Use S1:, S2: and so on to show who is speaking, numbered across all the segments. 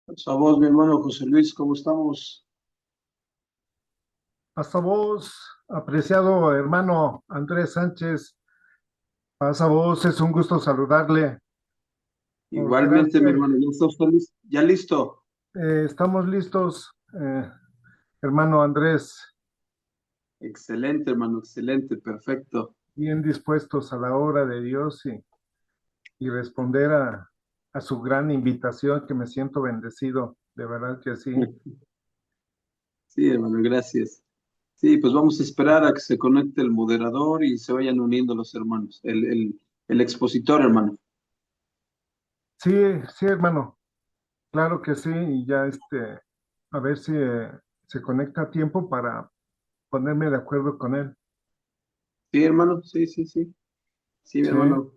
S1: A vos, mi hermano José Luis, ¿cómo estamos?
S2: Hasta vos, apreciado hermano Andrés Sánchez, pasa vos, es un gusto saludarle. Por
S1: Igualmente, mi
S2: gracia,
S1: hermano, ¿ya estás feliz? ¿Ya listo?
S2: estamos listos, hermano Andrés,
S1: Excelente, hermano, excelente, perfecto.
S2: bien dispuestos a la obra de Dios y responder a su gran invitación, que me siento bendecido, de verdad que sí.
S1: Sí, hermano, gracias. Sí, pues vamos a esperar a que se conecte el moderador y se vayan uniendo los hermanos, el expositor, hermano.
S2: Sí, sí, hermano, claro que sí, y ya a ver si se conecta a tiempo para ponerme de acuerdo con él.
S1: Sí, hermano, sí, sí, sí. Sí, mi
S2: Sí,
S1: hermano,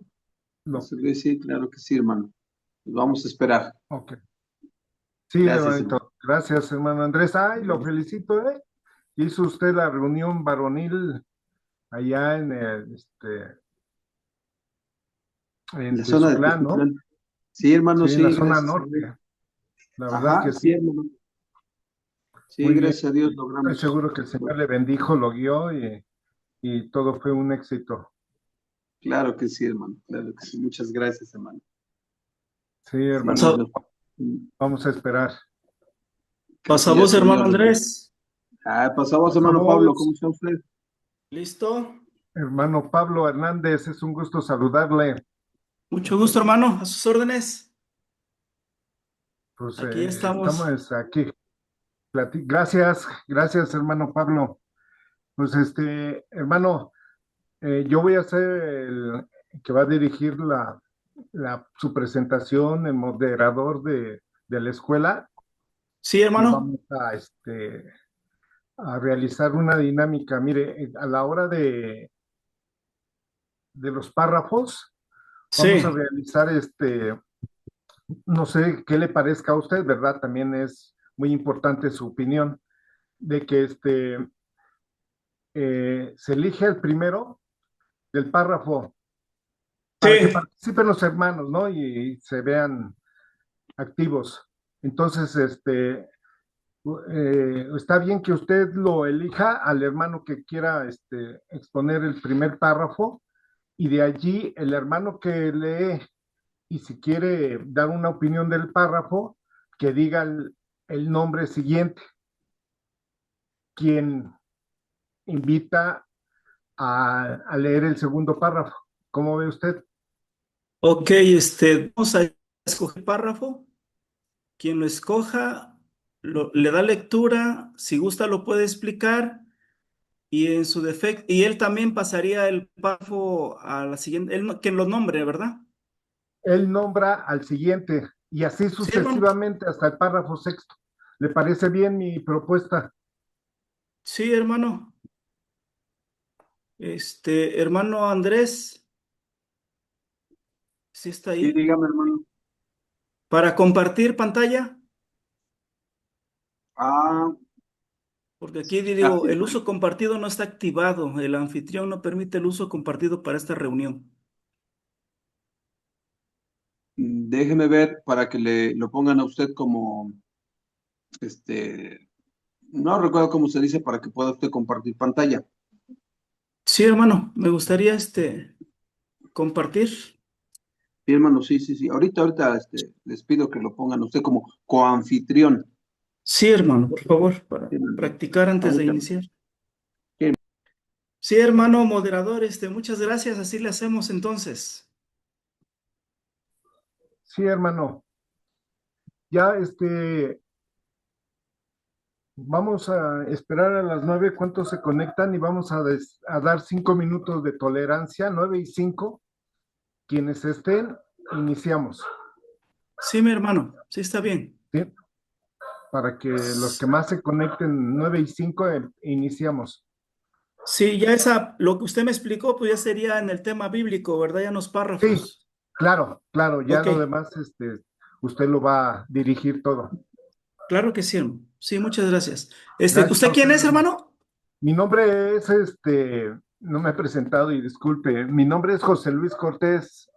S2: lo,
S1: José Luis, sí, claro que sí, hermano. Pues vamos a esperar.
S2: ok. Sí,
S1: Gracias, hermano.
S2: hermanito. Gracias, hermano Andrés. Ay, lo felicito, ¿eh? Hizo usted la reunión varonil allá en
S1: La zona de
S2: Tezuclán, ¿no?
S1: Teciutlán. Sí, hermano,
S2: Sí, en la
S1: sí,
S2: zona
S1: gracias a Dios.
S2: norte. La verdad
S1: Ajá,
S2: que sí.
S1: sí, hermano. Sí,
S2: Muy bien.
S1: gracias a Dios
S2: Estoy
S1: logramos.
S2: seguro que el Señor le bendijo, lo guió y todo fue un éxito.
S1: Claro que sí, hermano. Claro que sí. Muchas gracias, hermano.
S2: Sí,
S1: Sí,
S2: hermano. Vamos a esperar.
S1: creo que ya
S3: Pasamos,
S1: se unió
S3: hermano
S1: el hermano.
S3: Andrés.
S1: Ah, pasamos,
S2: Pasa
S1: hermano Pablo.
S2: voz,
S1: ¿Cómo está usted?
S3: ¿Listo?
S2: hermano Pablo Hernández. Es un gusto saludarle.
S3: Mucho gusto, hermano. A sus órdenes.
S2: Pues
S3: Aquí estamos.
S2: estamos aquí. Gracias, gracias, hermano Pablo. Pues hermano, yo voy a ser el que va a dirigir su presentación, el moderador de la escuela,
S3: Sí,
S2: y
S3: hermano.
S2: vamos a realizar una dinámica. Mire, a la hora de los párrafos, vamos a
S3: Sí.
S2: realizar no sé qué le parezca a usted, ¿verdad? También es muy importante su opinión, de que se elige el primero del párrafo para que
S3: Sí.
S2: participen los hermanos, ¿no? Y se vean activos. Entonces, está bien que usted lo elija al hermano que quiera exponer el primer párrafo y de allí el hermano que lee y si quiere dar una opinión del párrafo, que diga el nombre siguiente, quien invita a leer el segundo párrafo. ¿Cómo ve usted?
S3: Ok, vamos a escoger párrafo. Quien lo escoja, le da lectura. Si gusta, lo puede explicar. Y en su defecto, y él también pasaría el párrafo a la siguiente, él quien lo nombre, ¿verdad?
S2: Él nombra al siguiente y así
S3: Sí, hermano.
S2: sucesivamente hasta el párrafo sexto. ¿Le parece bien mi propuesta?
S3: Sí, hermano. Hermano Andrés, ¿sí está
S1: Sí,
S3: ahí?
S1: dígame, hermano.
S3: Para compartir pantalla.
S1: Ah,
S3: Porque aquí
S1: ah,
S3: digo,
S1: sí,
S3: el
S1: bueno.
S3: uso compartido no está activado. El anfitrión no permite el uso compartido para esta reunión.
S1: Déjeme ver para que le lo pongan a usted como, este, no recuerdo cómo se dice para que pueda usted compartir pantalla.
S3: Sí, hermano, me gustaría compartir.
S1: Sí, hermano, sí, sí, sí. Ahorita, les pido que lo pongan a usted como coanfitrión.
S3: Sí, hermano, por favor, para
S1: Sí, hermano.
S3: practicar antes de
S1: Ahorita.
S3: iniciar.
S1: Sí,
S3: Sí, hermano moderador, muchas gracias. Así le hacemos entonces.
S2: Sí, hermano. Ya vamos a esperar a las 9 cuántos se conectan y vamos a dar 5 minutos de tolerancia, 9:05. Quienes estén, iniciamos,
S3: Sí, mi hermano, sí está bien.
S2: ¿sí? Para que los que más se conecten, 9:05, iniciamos.
S3: Sí, ya lo que usted me explicó, pues ya sería en el tema bíblico, ¿verdad? Ya en los
S2: Sí,
S3: párrafos.
S2: claro, claro, ya
S3: Ok,
S2: lo demás, usted lo va a dirigir todo.
S3: claro que sí, hermano. Sí, muchas gracias.
S2: Gracias a
S3: ¿Usted
S2: usted,
S3: quién es,
S2: hermano.
S3: hermano?
S2: Mi nombre es, no me he presentado y disculpe, mi nombre es José Luis Cortés,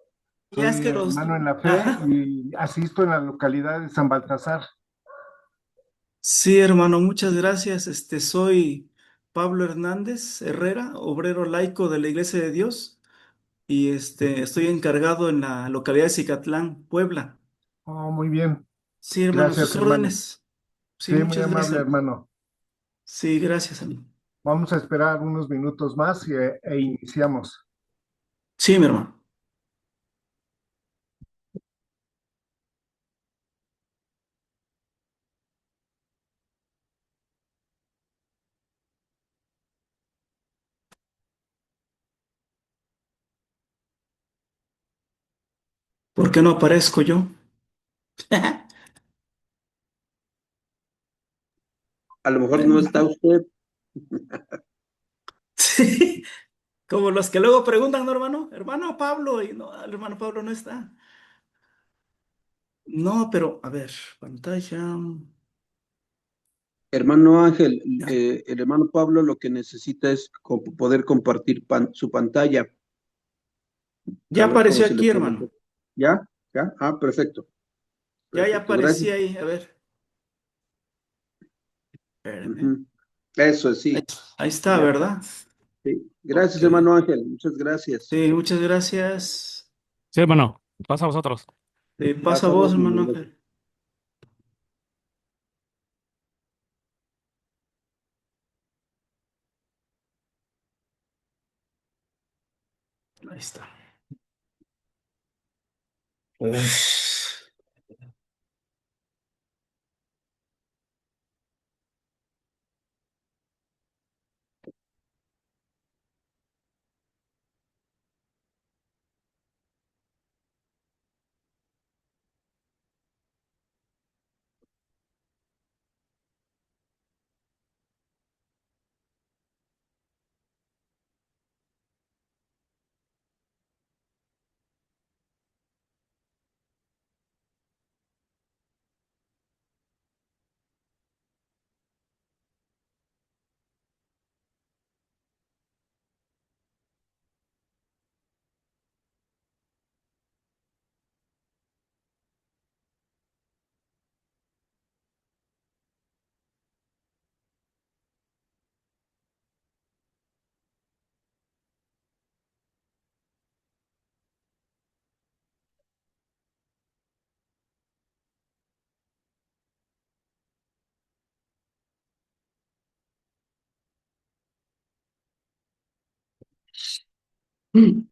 S3: Ya es
S2: soy
S3: que los...
S2: hermano en la fe
S3: Ajá.
S2: y asisto en la localidad de San Baltasar.
S3: Sí, hermano, muchas gracias. Soy Pablo Hernández Herrera, obrero laico de la Iglesia de Dios, y estoy encargado en la localidad de Cicatlán, Puebla.
S2: Oh, muy bien.
S3: Sí, hermano,
S2: Gracias,
S3: sus
S2: hermano.
S3: órdenes. Sí,
S2: Sí, muy
S3: muchas gracias,
S2: amable,
S3: hermano.
S2: hermano.
S3: Sí, gracias, hermano.
S2: Vamos a esperar unos minutos más e iniciamos.
S3: Sí, mi hermano. ¿Por qué no aparezco yo?
S1: A lo mejor no
S3: Bueno,
S1: está usted.
S3: sí, como los que luego preguntan, ¿no, hermano? Hermano Pablo, y no, el hermano Pablo no está. No, pero, a ver, pantalla.
S1: Hermano Ángel,
S3: Ya,
S1: el hermano Pablo lo que necesita es poder compartir su pantalla. A
S3: ya
S1: ver cómo
S3: apareció
S1: se le
S3: aquí,
S1: puede hacer.
S3: hermano.
S1: ¿Ya? ¿Ya? Ah, perfecto.
S3: Ya
S1: Perfecto,
S3: aparecí
S1: gracias.
S3: ahí. A ver, espérame.
S1: Ujú. Eso es,
S3: Ahí,
S1: sí.
S3: ahí está,
S1: Ya.
S3: ¿verdad?
S1: Sí.
S3: Ok.
S1: Gracias, hermano Ángel. Muchas gracias.
S3: Sí, muchas gracias.
S4: Sí, hermano, pasa a vosotros.
S3: Pasa a
S1: Pasa
S3: vos,
S1: vos,
S3: hermano
S1: hermano. Gracias.
S3: Ángel. Ahí está. Uf. Mm.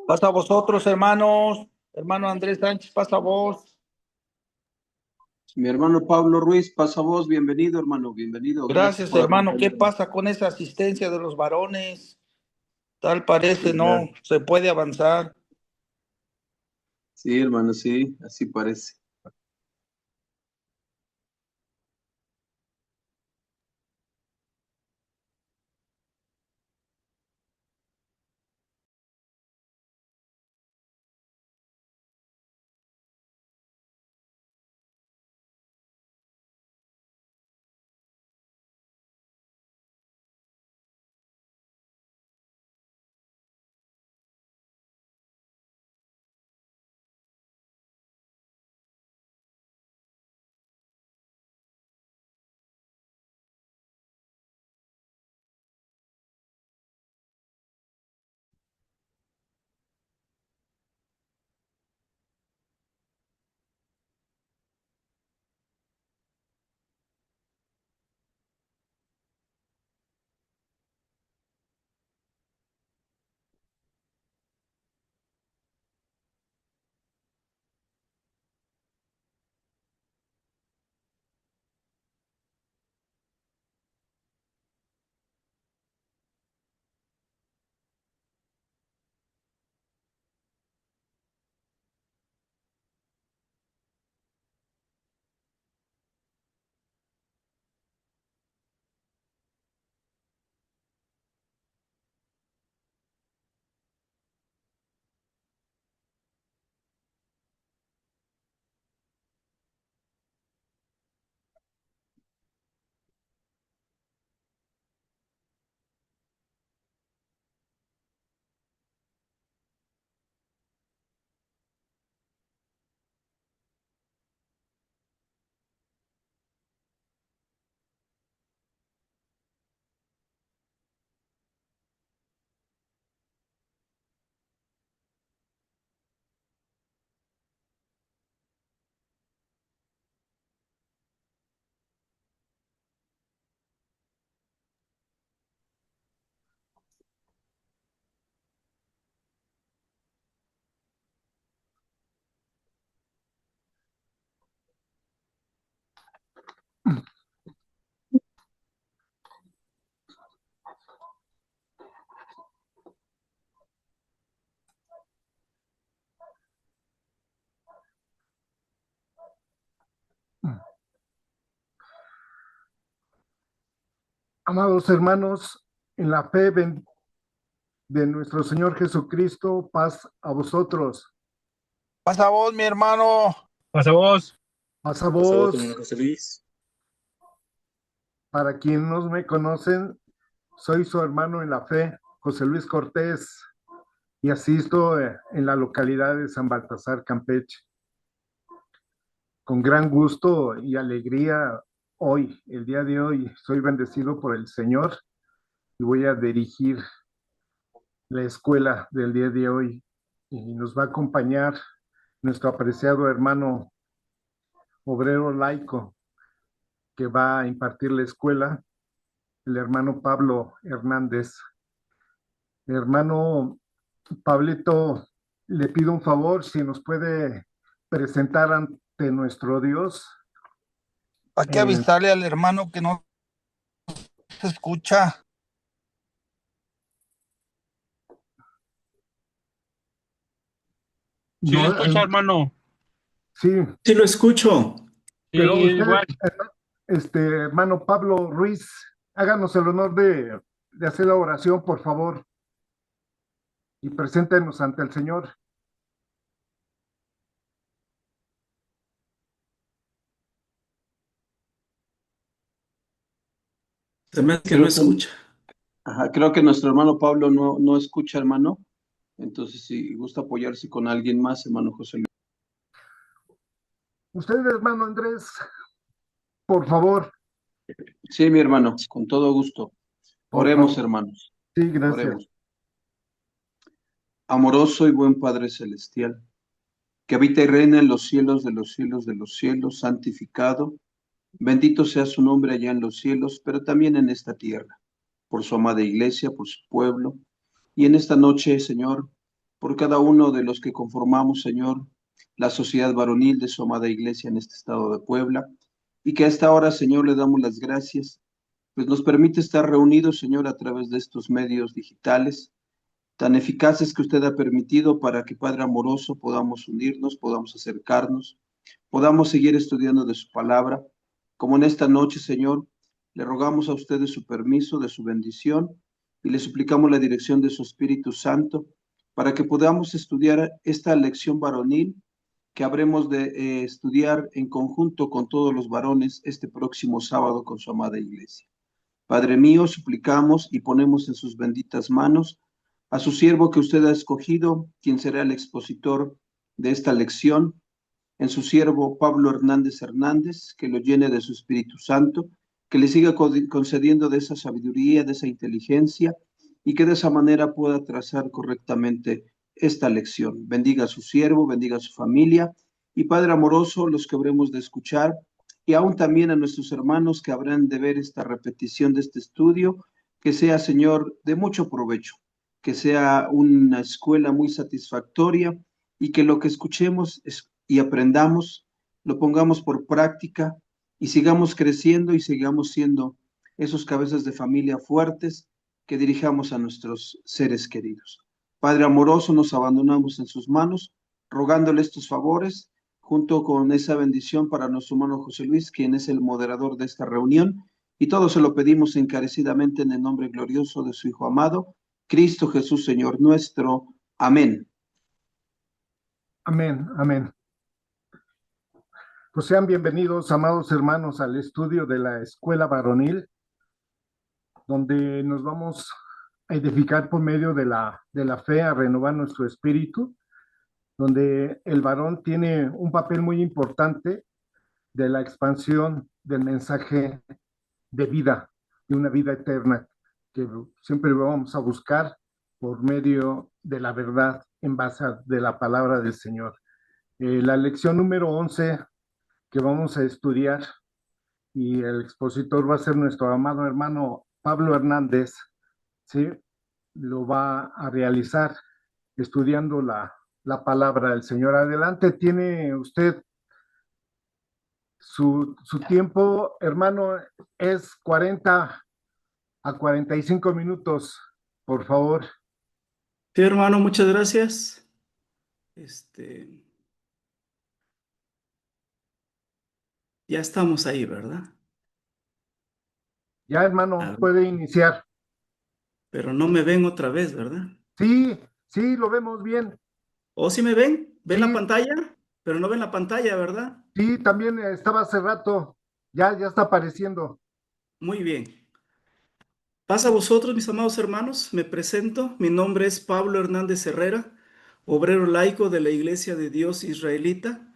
S5: Pasa a vosotros, hermanos. Hermano Andrés Sánchez, pasa a vos.
S1: Mi hermano Pablo Ruiz, pasa voz, bienvenido, hermano, bienvenido.
S5: Gracias,
S1: por
S5: hermano. ¿Qué
S1: acompañarnos.
S5: pasa con esa asistencia de los varones? Tal parece,
S1: Sí,
S5: no se puede avanzar.
S1: sí, hermano, sí, así parece.
S2: Amados hermanos, en la fe de nuestro Señor Jesucristo, paz a vosotros.
S5: Pasa a vos, mi hermano.
S4: Pasa vos.
S2: Paz a
S6: Pasa vos,
S2: vos.
S6: hermano José Luis.
S2: Para quienes no me conocen, soy su hermano en la fe, José Luis Cortés, y asisto en la localidad de San Baltasar, Campeche. Con gran gusto y alegría hoy, el día de hoy, soy bendecido por el Señor y voy a dirigir la escuela del día de hoy. Y nos va a acompañar nuestro apreciado hermano obrero laico que va a impartir la escuela, el hermano Pablo Hernández. Hermano Pablito, le pido un favor, si nos puede presentar ante nuestro Dios.
S5: Hay que avisarle al hermano que no se escucha.
S4: Sí,
S2: No,
S4: lo escucha, hermano.
S2: sí,
S3: Sí, lo escucho.
S4: Sí,
S2: pero usted,
S4: igual.
S2: hermano Pablo Ruiz, háganos el honor de hacer la oración, por favor, y preséntenos ante el Señor.
S3: Se me hace que no
S1: Creo que,
S3: escucha.
S1: creo que nuestro hermano Pablo no escucha, hermano. Entonces, si gusta apoyarse con alguien más, hermano José Luis.
S2: Usted, hermano Andrés, por favor,
S1: Sí, mi hermano, con todo gusto.
S2: por
S1: Oremos,
S2: favor.
S1: hermanos,
S2: Sí, gracias.
S1: oremos. Amoroso y buen Padre Celestial, que habita y reina en los cielos de los cielos de los cielos, santificado. Bendito sea su nombre allá en los cielos, pero también en esta tierra, por su amada iglesia, por su pueblo. Y en esta noche, Señor, por cada uno de los que conformamos, Señor, la sociedad varonil de su amada iglesia en este estado de Puebla, y que a esta hora, Señor, le damos las gracias, pues nos permite estar reunidos, Señor, a través de estos medios digitales tan eficaces que usted ha permitido para que, Padre amoroso, podamos unirnos, podamos acercarnos, podamos seguir estudiando de su palabra. Como en esta noche, Señor, le rogamos a usted de su permiso, de su bendición, y le suplicamos la dirección de su Espíritu Santo para que podamos estudiar esta lección varonil que habremos de estudiar en conjunto con todos los varones este próximo sábado con su amada iglesia. Padre mío, suplicamos y ponemos en sus benditas manos a su siervo que usted ha escogido, quien será el expositor de esta lección, en su siervo Pablo Hernández Hernández, que lo llene de su Espíritu Santo, que le siga concediendo de esa sabiduría, de esa inteligencia, y que de esa manera pueda trazar correctamente esta lección. Bendiga a su siervo, bendiga a su familia, y Padre amoroso, los que habremos de escuchar, y aún también a nuestros hermanos que habrán de ver esta repetición de este estudio, que sea, Señor, de mucho provecho, que sea una escuela muy satisfactoria, y que lo que escuchemos y aprendamos, lo pongamos por práctica y sigamos creciendo y sigamos siendo esos cabezas de familia fuertes que dirijamos a nuestros seres queridos. Padre amoroso, nos abandonamos en sus manos, rogándole estos favores, junto con esa bendición para nuestro hermano José Luis, quien es el moderador de esta reunión, y todo se lo pedimos encarecidamente en el nombre glorioso de su Hijo amado, Cristo Jesús, Señor nuestro. Amén.
S2: Amén, amén. Pues sean bienvenidos, amados hermanos, al estudio de la escuela varonil, donde nos vamos a edificar por medio de la fe, a renovar nuestro espíritu, donde el varón tiene un papel muy importante de la expansión del mensaje de vida, de una vida eterna, que siempre vamos a buscar por medio de la verdad en base de la palabra del Señor. La lección número 11 que vamos a estudiar, y el expositor va a ser nuestro amado hermano Pablo Hernández, ¿sí? Lo va a realizar estudiando la palabra del Señor. Adelante, tiene usted su tiempo, hermano, es 40 a 45 minutos, por favor.
S3: Sí, hermano, muchas gracias. Ya estamos ahí, ¿verdad?
S2: Ya, hermano,
S3: Ah,
S2: puede iniciar.
S3: pero no me ven otra vez, ¿verdad?
S2: Sí, sí, lo vemos bien.
S3: ¿O sí me ven? ¿Ven la
S2: Sí,
S3: pantalla? Pero no ven la pantalla, ¿verdad?
S2: sí, también estaba hace rato. Ya está apareciendo.
S3: Muy bien. Pasa a vosotros, mis amados hermanos. Me presento. Mi nombre es Pablo Hernández Herrera, obrero laico de la Iglesia de Dios Israelita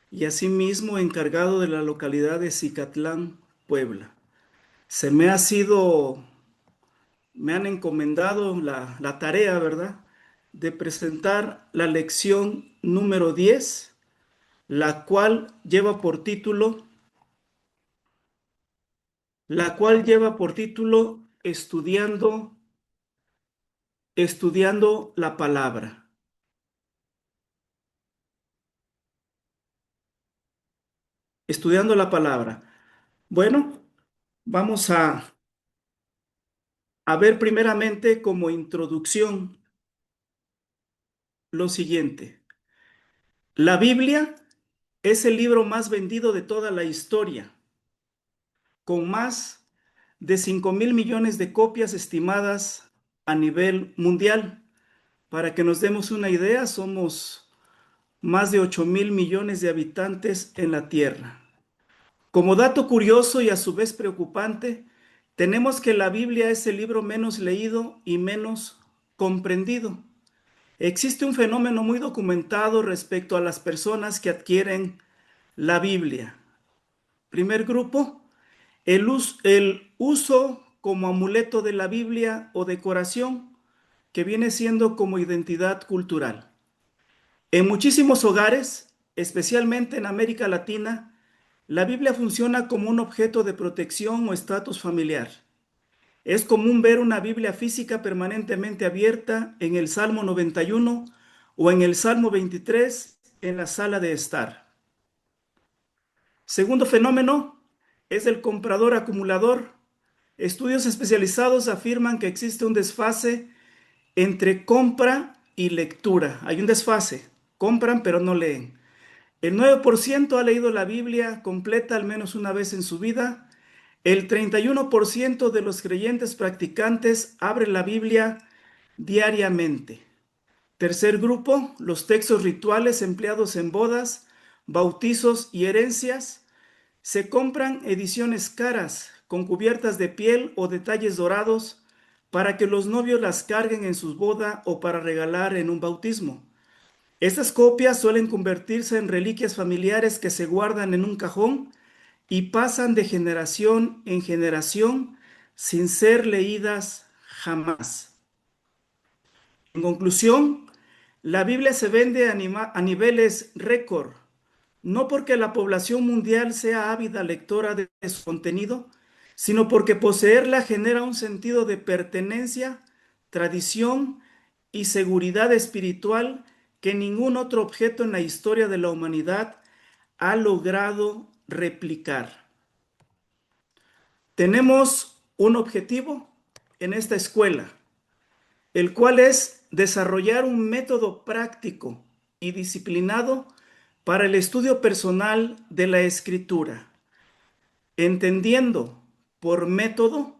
S3: y asimismo encargado de la localidad de Cicatlán, Puebla. Me han encomendado la tarea, ¿verdad?, de presentar la lección número 10, la cual lleva por título estudiando la palabra. Estudiando la palabra. Bueno, vamos a ver primeramente como introducción lo siguiente. La Biblia es el libro más vendido de toda la historia, con más de 5.000 millones de copias estimadas a nivel mundial. Para que nos demos una idea, somos más de 8.000 millones de habitantes en la Tierra. Como dato curioso y a su vez preocupante, tenemos que la Biblia es el libro menos leído y menos comprendido. Existe un fenómeno muy documentado respecto a las personas que adquieren la Biblia. Primer grupo, el uso como amuleto de la Biblia o decoración, que viene siendo como identidad cultural. En muchísimos hogares, especialmente en América Latina, la Biblia funciona como un objeto de protección o estatus familiar. Es común ver una Biblia física permanentemente abierta en el Salmo 91 o en el Salmo 23 en la sala de estar. Segundo fenómeno es el comprador acumulador. Estudios especializados afirman que existe un desfase entre compra y lectura. Hay un desfase. Compran pero no leen. El 9% ha leído la Biblia completa al menos una vez en su vida. El 31% de los creyentes practicantes abre la Biblia diariamente. Tercer grupo, los textos rituales empleados en bodas, bautizos y herencias. Se compran ediciones caras con cubiertas de piel o detalles dorados para que los novios las carguen en sus bodas o para regalar en un bautismo. Estas copias suelen convertirse en reliquias familiares que se guardan en un cajón y pasan de generación en generación sin ser leídas jamás. En conclusión, la Biblia se vende a niveles récord, no porque la población mundial sea ávida lectora de su contenido, sino porque poseerla genera un sentido de pertenencia, tradición y seguridad espiritual que ningún otro objeto en la historia de la humanidad ha logrado replicar. Tenemos un objetivo en esta escuela, el cual es desarrollar un método práctico y disciplinado para el estudio personal de la Escritura, entendiendo por método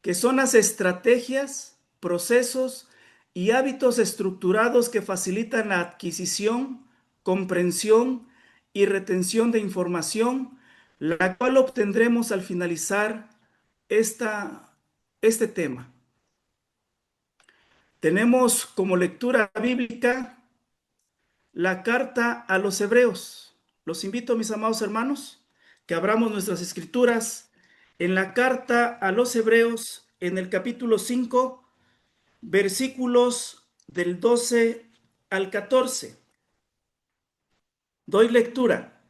S3: que son las estrategias, procesos y hábitos estructurados que facilitan la adquisición, comprensión y retención de información, la cual obtendremos al finalizar este tema. Tenemos como lectura bíblica la carta a los Hebreos. Los invito, mis amados hermanos, que abramos nuestras escrituras en la carta a los Hebreos, en el capítulo 5, versículos del 12 al 14. Doy lectura.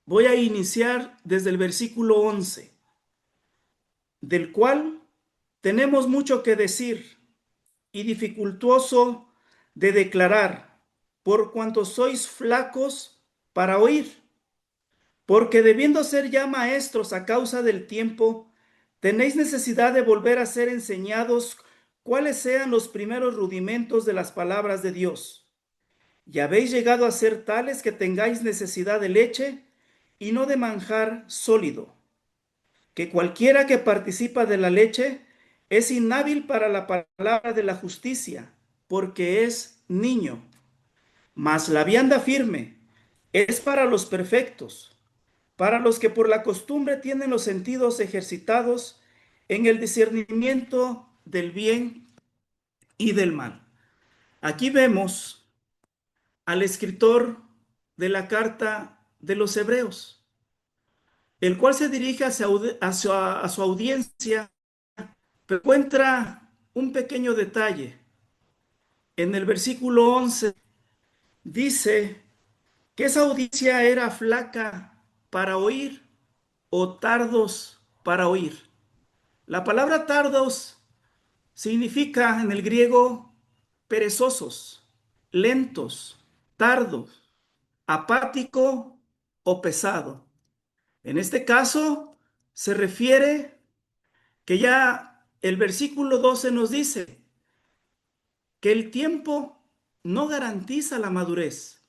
S3: Voy a iniciar desde el versículo 11, del cual tenemos mucho que decir y dificultoso de declarar, por cuanto sois flacos para oír. Porque debiendo ser ya maestros a causa del tiempo, tenéis necesidad de volver a ser enseñados cuáles sean los primeros rudimentos de las palabras de Dios. Y habéis llegado a ser tales que tengáis necesidad de leche y no de manjar sólido. Que cualquiera que participa de la leche es inhábil para la palabra de la justicia, porque es niño. Mas la vianda firme es para los perfectos, para los que por la costumbre tienen los sentidos ejercitados en el discernimiento del bien y del mal. Aquí vemos al escritor de la carta de los Hebreos, el cual se dirige a su audiencia, pero encuentra un pequeño detalle. En el versículo 11 dice que esa audiencia era flaca para oír o tardos para oír. La palabra tardos significa en el griego perezosos, lentos, tardos, apático o pesado. En este caso se refiere que ya el versículo 12 nos dice que el tiempo no garantiza la madurez.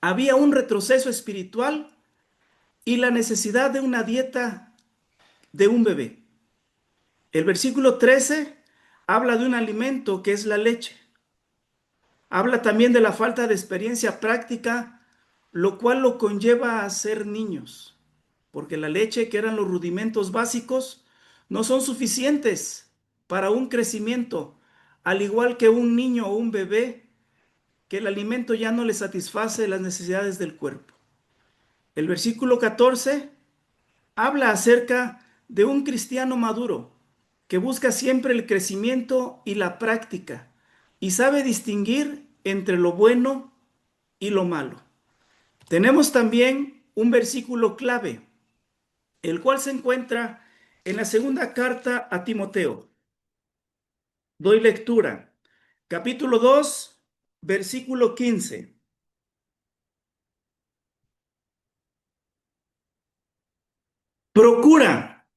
S3: Había un retroceso espiritual y la necesidad de una dieta de un bebé. El versículo 13 habla de un alimento que es la leche. Habla también de la falta de experiencia práctica, lo cual lo conlleva a ser niños, porque la leche, que eran los rudimentos básicos, no son suficientes para un crecimiento, al igual que un niño o un bebé, que el alimento ya no le satisface las necesidades del cuerpo. El versículo 14 habla acerca de un cristiano maduro que busca siempre el crecimiento y la práctica y sabe distinguir entre lo bueno y lo malo. Tenemos también un versículo clave, el cual se encuentra en la segunda carta a Timoteo. Doy lectura. Capítulo 2, versículo 15. Procura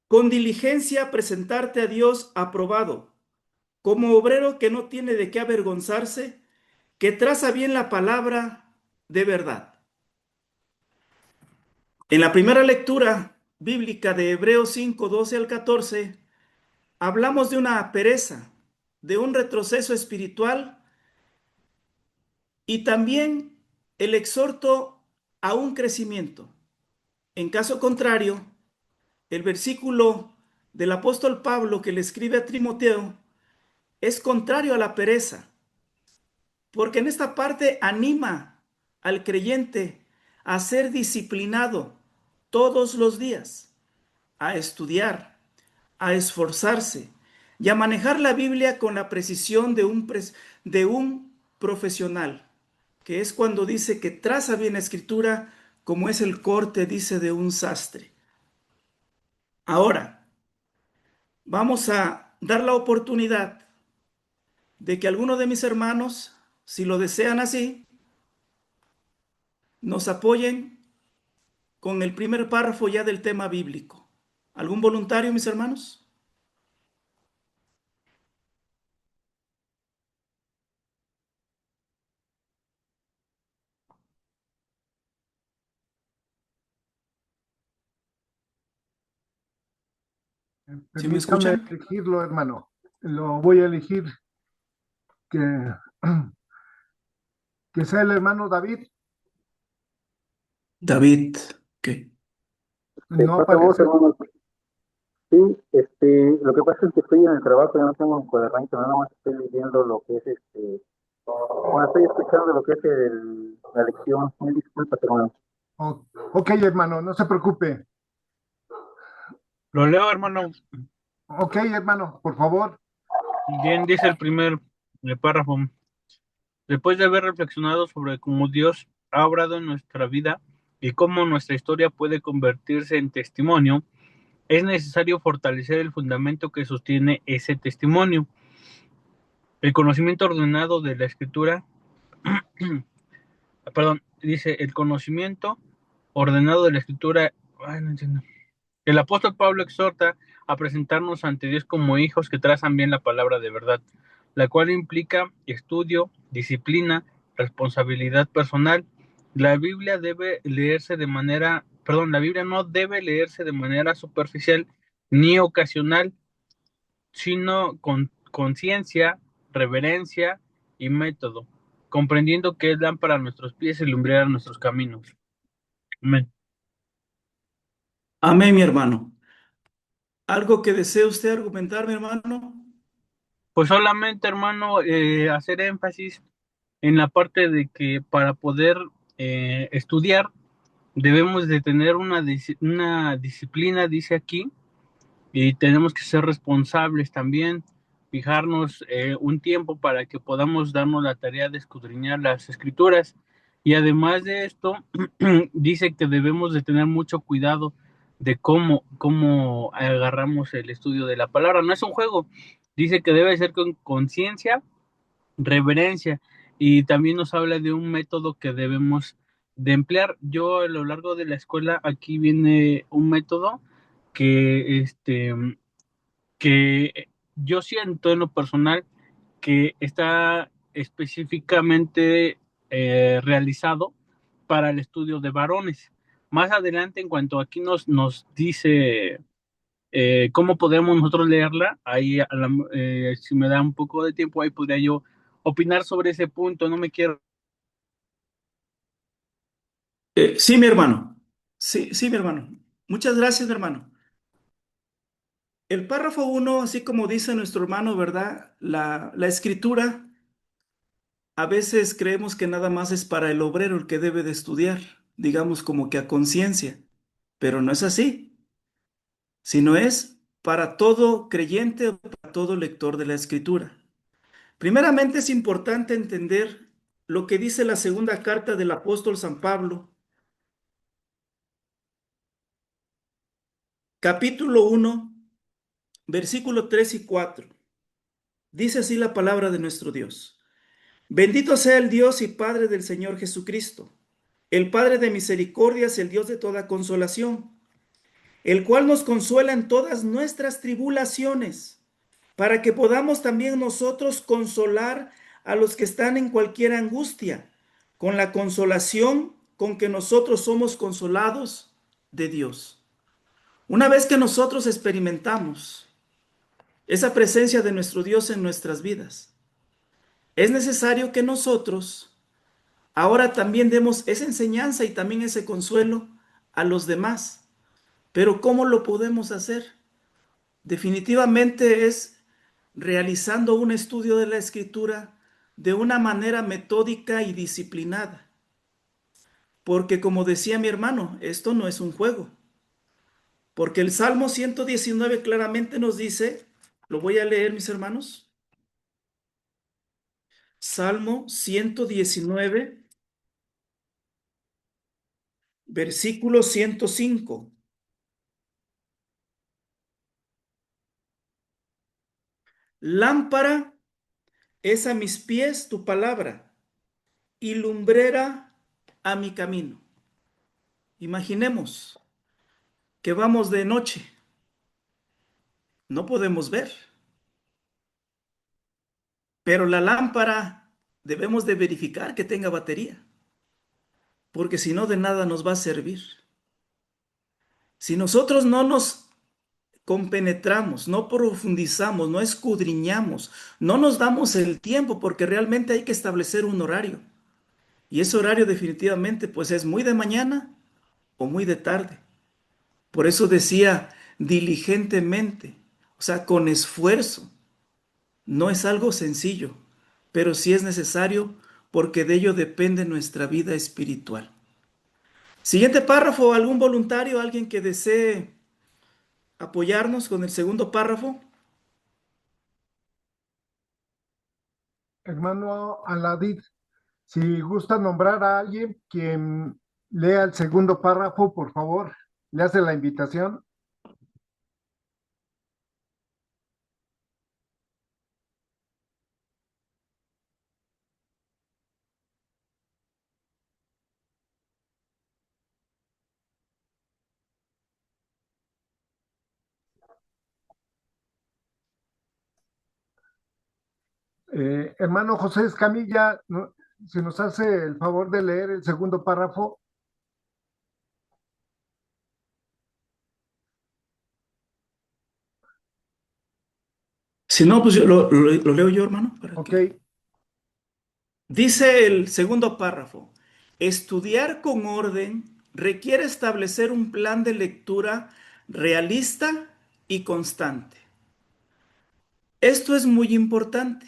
S3: con diligencia presentarte a Dios aprobado, como obrero que no tiene de qué avergonzarse, que traza bien la palabra de verdad. En la primera lectura bíblica de Hebreos 5, 12 al 14, hablamos de una pereza, de un retroceso espiritual y también el exhorto a un crecimiento. En caso contrario, el versículo del apóstol Pablo que le escribe a Timoteo es contrario a la pereza, porque en esta parte anima al creyente a ser disciplinado todos los días, a estudiar, a esforzarse y a manejar la Biblia con la precisión de un profesional, que es cuando dice que traza bien la escritura como es el corte, dice, de un sastre. Ahora, vamos a dar la oportunidad de que algunos de mis hermanos, si lo desean así, nos apoyen con el primer párrafo ya del tema bíblico. ¿Algún voluntario, mis hermanos? ¿Sí me
S2: Permítame
S3: escuchan?
S2: elegirlo, hermano. Lo voy a elegir que, que sea el hermano David.
S3: David, ¿qué?
S2: No
S6: Pasa vos,
S2: aparece.
S6: hermano. Sí, lo que pasa es que estoy en el trabajo, ya no tengo un cuadernito, nada más estoy leyendo lo que es bueno, estoy escuchando lo que es la lección. Mil disculpas, hermano.
S2: Ok, hermano, no se preocupe.
S4: Lo leo, hermano.
S2: Ok, hermano, por favor.
S4: Bien, dice el primer párrafo. Después de haber reflexionado sobre cómo Dios ha obrado en nuestra vida y cómo nuestra historia puede convertirse en testimonio, es necesario fortalecer el fundamento que sostiene ese testimonio. El conocimiento ordenado de la escritura, perdón, dice el conocimiento ordenado de la escritura, ay, no entiendo. El apóstol Pablo exhorta a presentarnos ante Dios como hijos que trazan bien la palabra de verdad, la cual implica estudio, disciplina, responsabilidad personal. La Biblia la Biblia no debe leerse de manera superficial ni ocasional, sino con conciencia, reverencia y método, comprendiendo que es lámpara a nuestros pies y lumbrera a nuestros caminos. Amén.
S3: Amén, mi hermano. ¿Algo que desee usted argumentar, mi hermano?
S4: Pues solamente, hermano, hacer énfasis en la parte de que para poder estudiar debemos de tener una disciplina, dice aquí, y tenemos que ser responsables también, fijarnos un tiempo para que podamos darnos la tarea de escudriñar las escrituras. Y además de esto, dice que debemos de tener mucho cuidado de cómo agarramos el estudio de la palabra. No es un juego, dice que debe ser con conciencia, reverencia, y también nos habla de un método que debemos de emplear. Yo a lo largo de la escuela, aquí viene un método que que yo siento en lo personal que está específicamente realizado para el estudio de varones. Más adelante, en cuanto aquí nos dice cómo podemos nosotros leerla, ahí si me da un poco de tiempo, ahí podría yo opinar sobre ese punto. No me quiero.
S3: Sí, mi hermano. Sí, sí, mi hermano. Muchas gracias, mi hermano. El párrafo 1, así como dice nuestro hermano, ¿verdad? La escritura, a veces creemos que nada más es para el obrero el que debe de estudiar, digamos como que a conciencia, pero no es así, sino es para todo creyente o para todo lector de la escritura. Primeramente es importante entender lo que dice la segunda carta del apóstol San Pablo capítulo 1, versículo 3 y 4. Dice así la palabra de nuestro Dios. Bendito sea el Dios y Padre del Señor Jesucristo, el Padre de misericordias, el Dios de toda consolación, el cual nos consuela en todas nuestras tribulaciones, para que podamos también nosotros consolar a los que están en cualquier angustia, con la consolación con que nosotros somos consolados de Dios. Una vez que nosotros experimentamos esa presencia de nuestro Dios en nuestras vidas, es necesario que nosotros ahora también demos esa enseñanza y también ese consuelo a los demás. Pero ¿cómo lo podemos hacer? Definitivamente es realizando un estudio de la Escritura de una manera metódica y disciplinada. Porque como decía mi hermano, esto no es un juego. Porque el Salmo 119 claramente nos dice, lo voy a leer, mis hermanos. Salmo 119, versículo 105. Lámpara es a mis pies tu palabra y lumbrera a mi camino. Imaginemos que vamos de noche, no podemos ver, pero la lámpara debemos de verificar que tenga batería, porque si no de nada nos va a servir. Si nosotros no nos compenetramos, no profundizamos, no escudriñamos, no nos damos el tiempo, porque realmente hay que establecer un horario. Y ese horario definitivamente pues es muy de mañana o muy de tarde. Por eso decía diligentemente, o sea, con esfuerzo. No es algo sencillo, pero sí es necesario porque de ello depende nuestra vida espiritual. Siguiente párrafo, ¿algún voluntario, alguien que desee apoyarnos con el segundo párrafo?
S2: Hermano Aladid, si gusta nombrar a alguien quien lea el segundo párrafo, por favor, le hace la invitación. Hermano José Escamilla, si nos hace el favor de leer el segundo párrafo.
S3: Si no, pues yo lo leo yo, hermano.
S2: Ok,
S3: Dice el segundo párrafo, estudiar con orden requiere establecer un plan de lectura realista y constante. Esto es muy importante.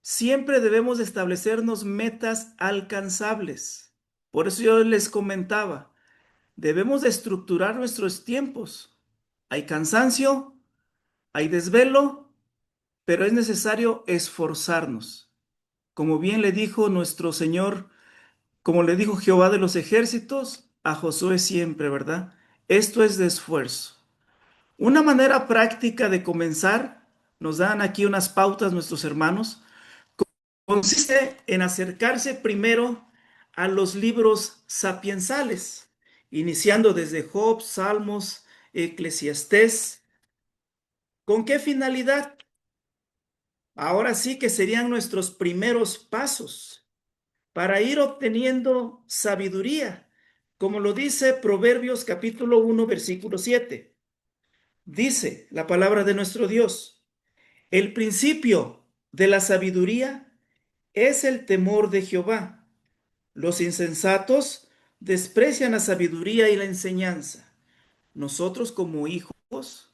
S3: Siempre debemos establecernos metas alcanzables. Por eso yo les comentaba, debemos de estructurar nuestros tiempos. Hay cansancio, hay desvelo, pero es necesario esforzarnos. Como bien le dijo nuestro Señor, como le dijo Jehová de los ejércitos a Josué siempre, ¿verdad? Esto es de esfuerzo. Una manera práctica de comenzar, nos dan aquí unas pautas nuestros hermanos, consiste en acercarse primero a los libros sapiensales, iniciando desde Job, Salmos, Eclesiastés. ¿Con qué finalidad? Ahora sí que serían nuestros primeros pasos para ir obteniendo sabiduría, como lo dice Proverbios capítulo 1, versículo 7. Dice la palabra de nuestro Dios, el principio de la sabiduría es el temor de Jehová. Los insensatos desprecian la sabiduría y la enseñanza. Nosotros como hijos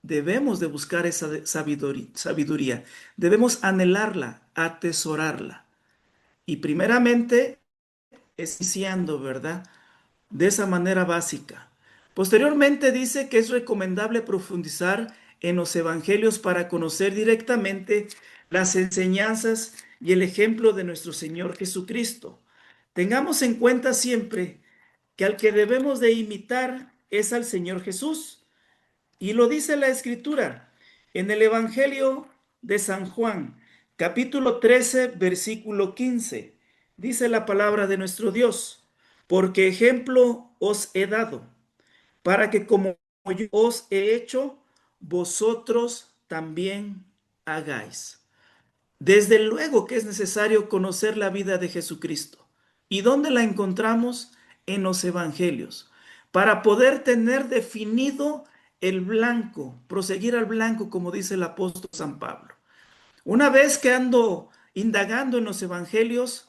S3: debemos de buscar esa sabiduría, debemos anhelarla, atesorarla. Y primeramente es iniciando, ¿verdad? De esa manera básica. Posteriormente dice que es recomendable profundizar en los evangelios para conocer directamente las enseñanzas y el ejemplo de nuestro Señor Jesucristo. Tengamos en cuenta siempre que al que debemos de imitar es al Señor Jesús. Y lo dice la Escritura en el Evangelio de San Juan, capítulo 13, versículo 15. Dice la palabra de nuestro Dios, porque ejemplo os he dado, para que como yo os he hecho, vosotros también hagáis. Desde luego que es necesario conocer la vida de Jesucristo. ¿Y dónde la encontramos? En los evangelios. Para poder tener definido el blanco, proseguir al blanco, como dice el apóstol San Pablo. Una vez que ando indagando en los evangelios,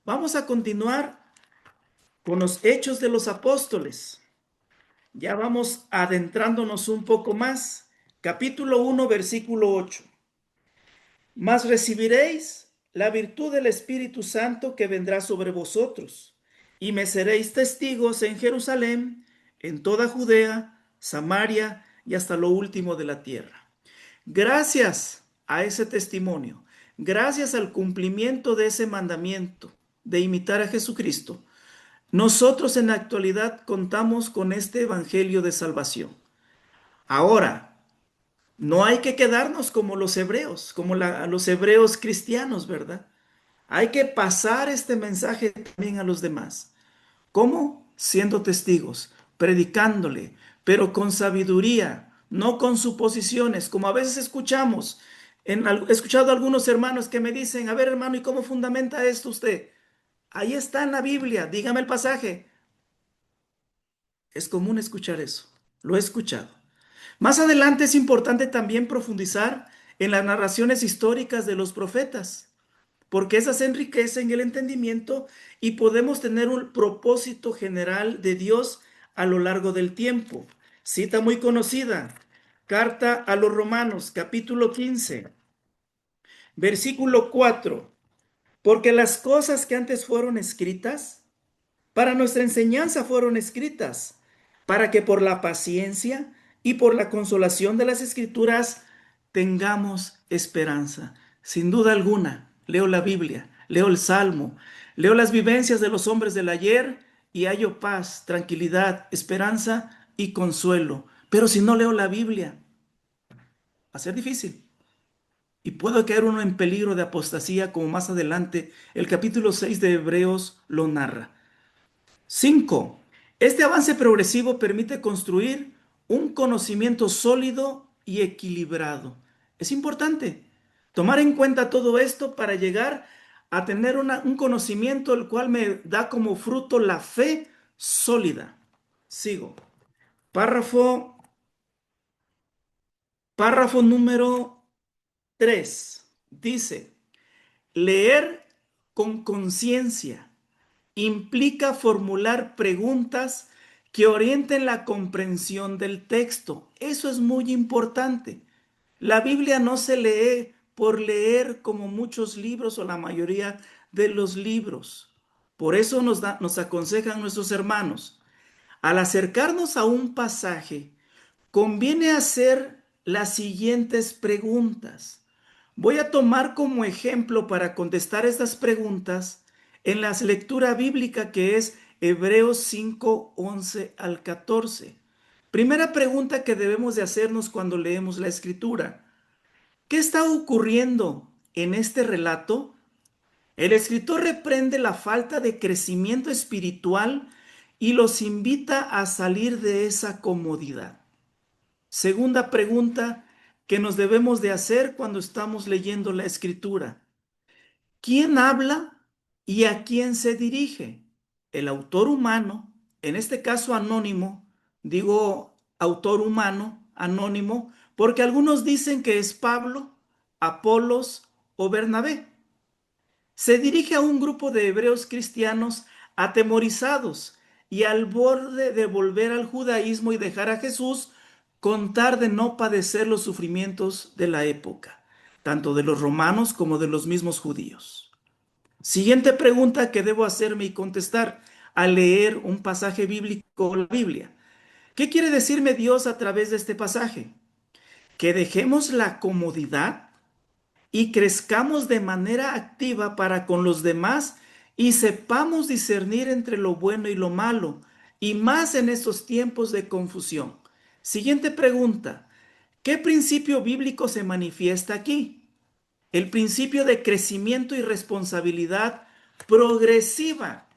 S3: vamos a continuar con los hechos de los apóstoles. Ya vamos adentrándonos un poco más. Capítulo 1, versículo 8. Mas recibiréis la virtud del Espíritu Santo que vendrá sobre vosotros, y me seréis testigos en Jerusalén, en toda Judea, Samaria y hasta lo último de la tierra. Gracias a ese testimonio, gracias al cumplimiento de ese mandamiento de imitar a Jesucristo, nosotros en la actualidad contamos con este evangelio de salvación. Ahora, no hay que quedarnos como los hebreos, como los hebreos cristianos, ¿verdad? Hay que pasar este mensaje también a los demás. ¿Cómo? Siendo testigos, predicándole, pero con sabiduría, no con suposiciones, como a veces escuchamos. He escuchado a algunos hermanos que me dicen, a ver hermano, ¿y cómo fundamenta esto usted? Ahí está en la Biblia, dígame el pasaje. Es común escuchar eso, lo he escuchado. Más adelante es importante también profundizar en las narraciones históricas de los profetas, porque esas enriquecen el entendimiento y podemos tener un propósito general de Dios a lo largo del tiempo. Cita muy conocida, Carta a los Romanos, capítulo 15, versículo 4, porque las cosas que antes fueron escritas, para nuestra enseñanza fueron escritas, para que por la paciencia y por la consolación de las Escrituras tengamos esperanza. Sin duda alguna, leo la Biblia, leo el Salmo, leo las vivencias de los hombres del ayer y hallo paz, tranquilidad, esperanza y consuelo. Pero si no leo la Biblia, va a ser difícil. Y puede caer uno en peligro de apostasía, como más adelante el capítulo 6 de Hebreos lo narra. 5. Este avance progresivo permite construir un conocimiento sólido y equilibrado. Es importante tomar en cuenta todo esto para llegar a tener un conocimiento el cual me da como fruto la fe sólida. Sigo. Párrafo, párrafo número 3. Dice, leer con conciencia implica formular preguntas que orienten la comprensión del texto. Eso es muy importante. La Biblia no se lee por leer como muchos libros o la mayoría de los libros. Por eso nos aconsejan nuestros hermanos. Al acercarnos a un pasaje, conviene hacer las siguientes preguntas. Voy a tomar como ejemplo para contestar estas preguntas en la lectura bíblica que es Hebreos 5, 11 al 14. Primera pregunta que debemos de hacernos cuando leemos la escritura. ¿Qué está ocurriendo en este relato? El escritor reprende la falta de crecimiento espiritual y los invita a salir de esa comodidad. Segunda pregunta que nos debemos de hacer cuando estamos leyendo la escritura. ¿Quién habla y a quién se dirige? El autor humano, en este caso anónimo, digo autor humano, anónimo, porque algunos dicen que es Pablo, Apolos o Bernabé. Se dirige a un grupo de hebreos cristianos atemorizados y al borde de volver al judaísmo y dejar a Jesús, contar de no padecer los sufrimientos de la época, tanto de los romanos como de los mismos judíos. Siguiente pregunta que debo hacerme y contestar al leer un pasaje bíblico o la Biblia. ¿Qué quiere decirme Dios a través de este pasaje? Que dejemos la comodidad y crezcamos de manera activa para con los demás y sepamos discernir entre lo bueno y lo malo, y más en estos tiempos de confusión. Siguiente pregunta. ¿Qué principio bíblico se manifiesta aquí? El principio de crecimiento y responsabilidad progresiva.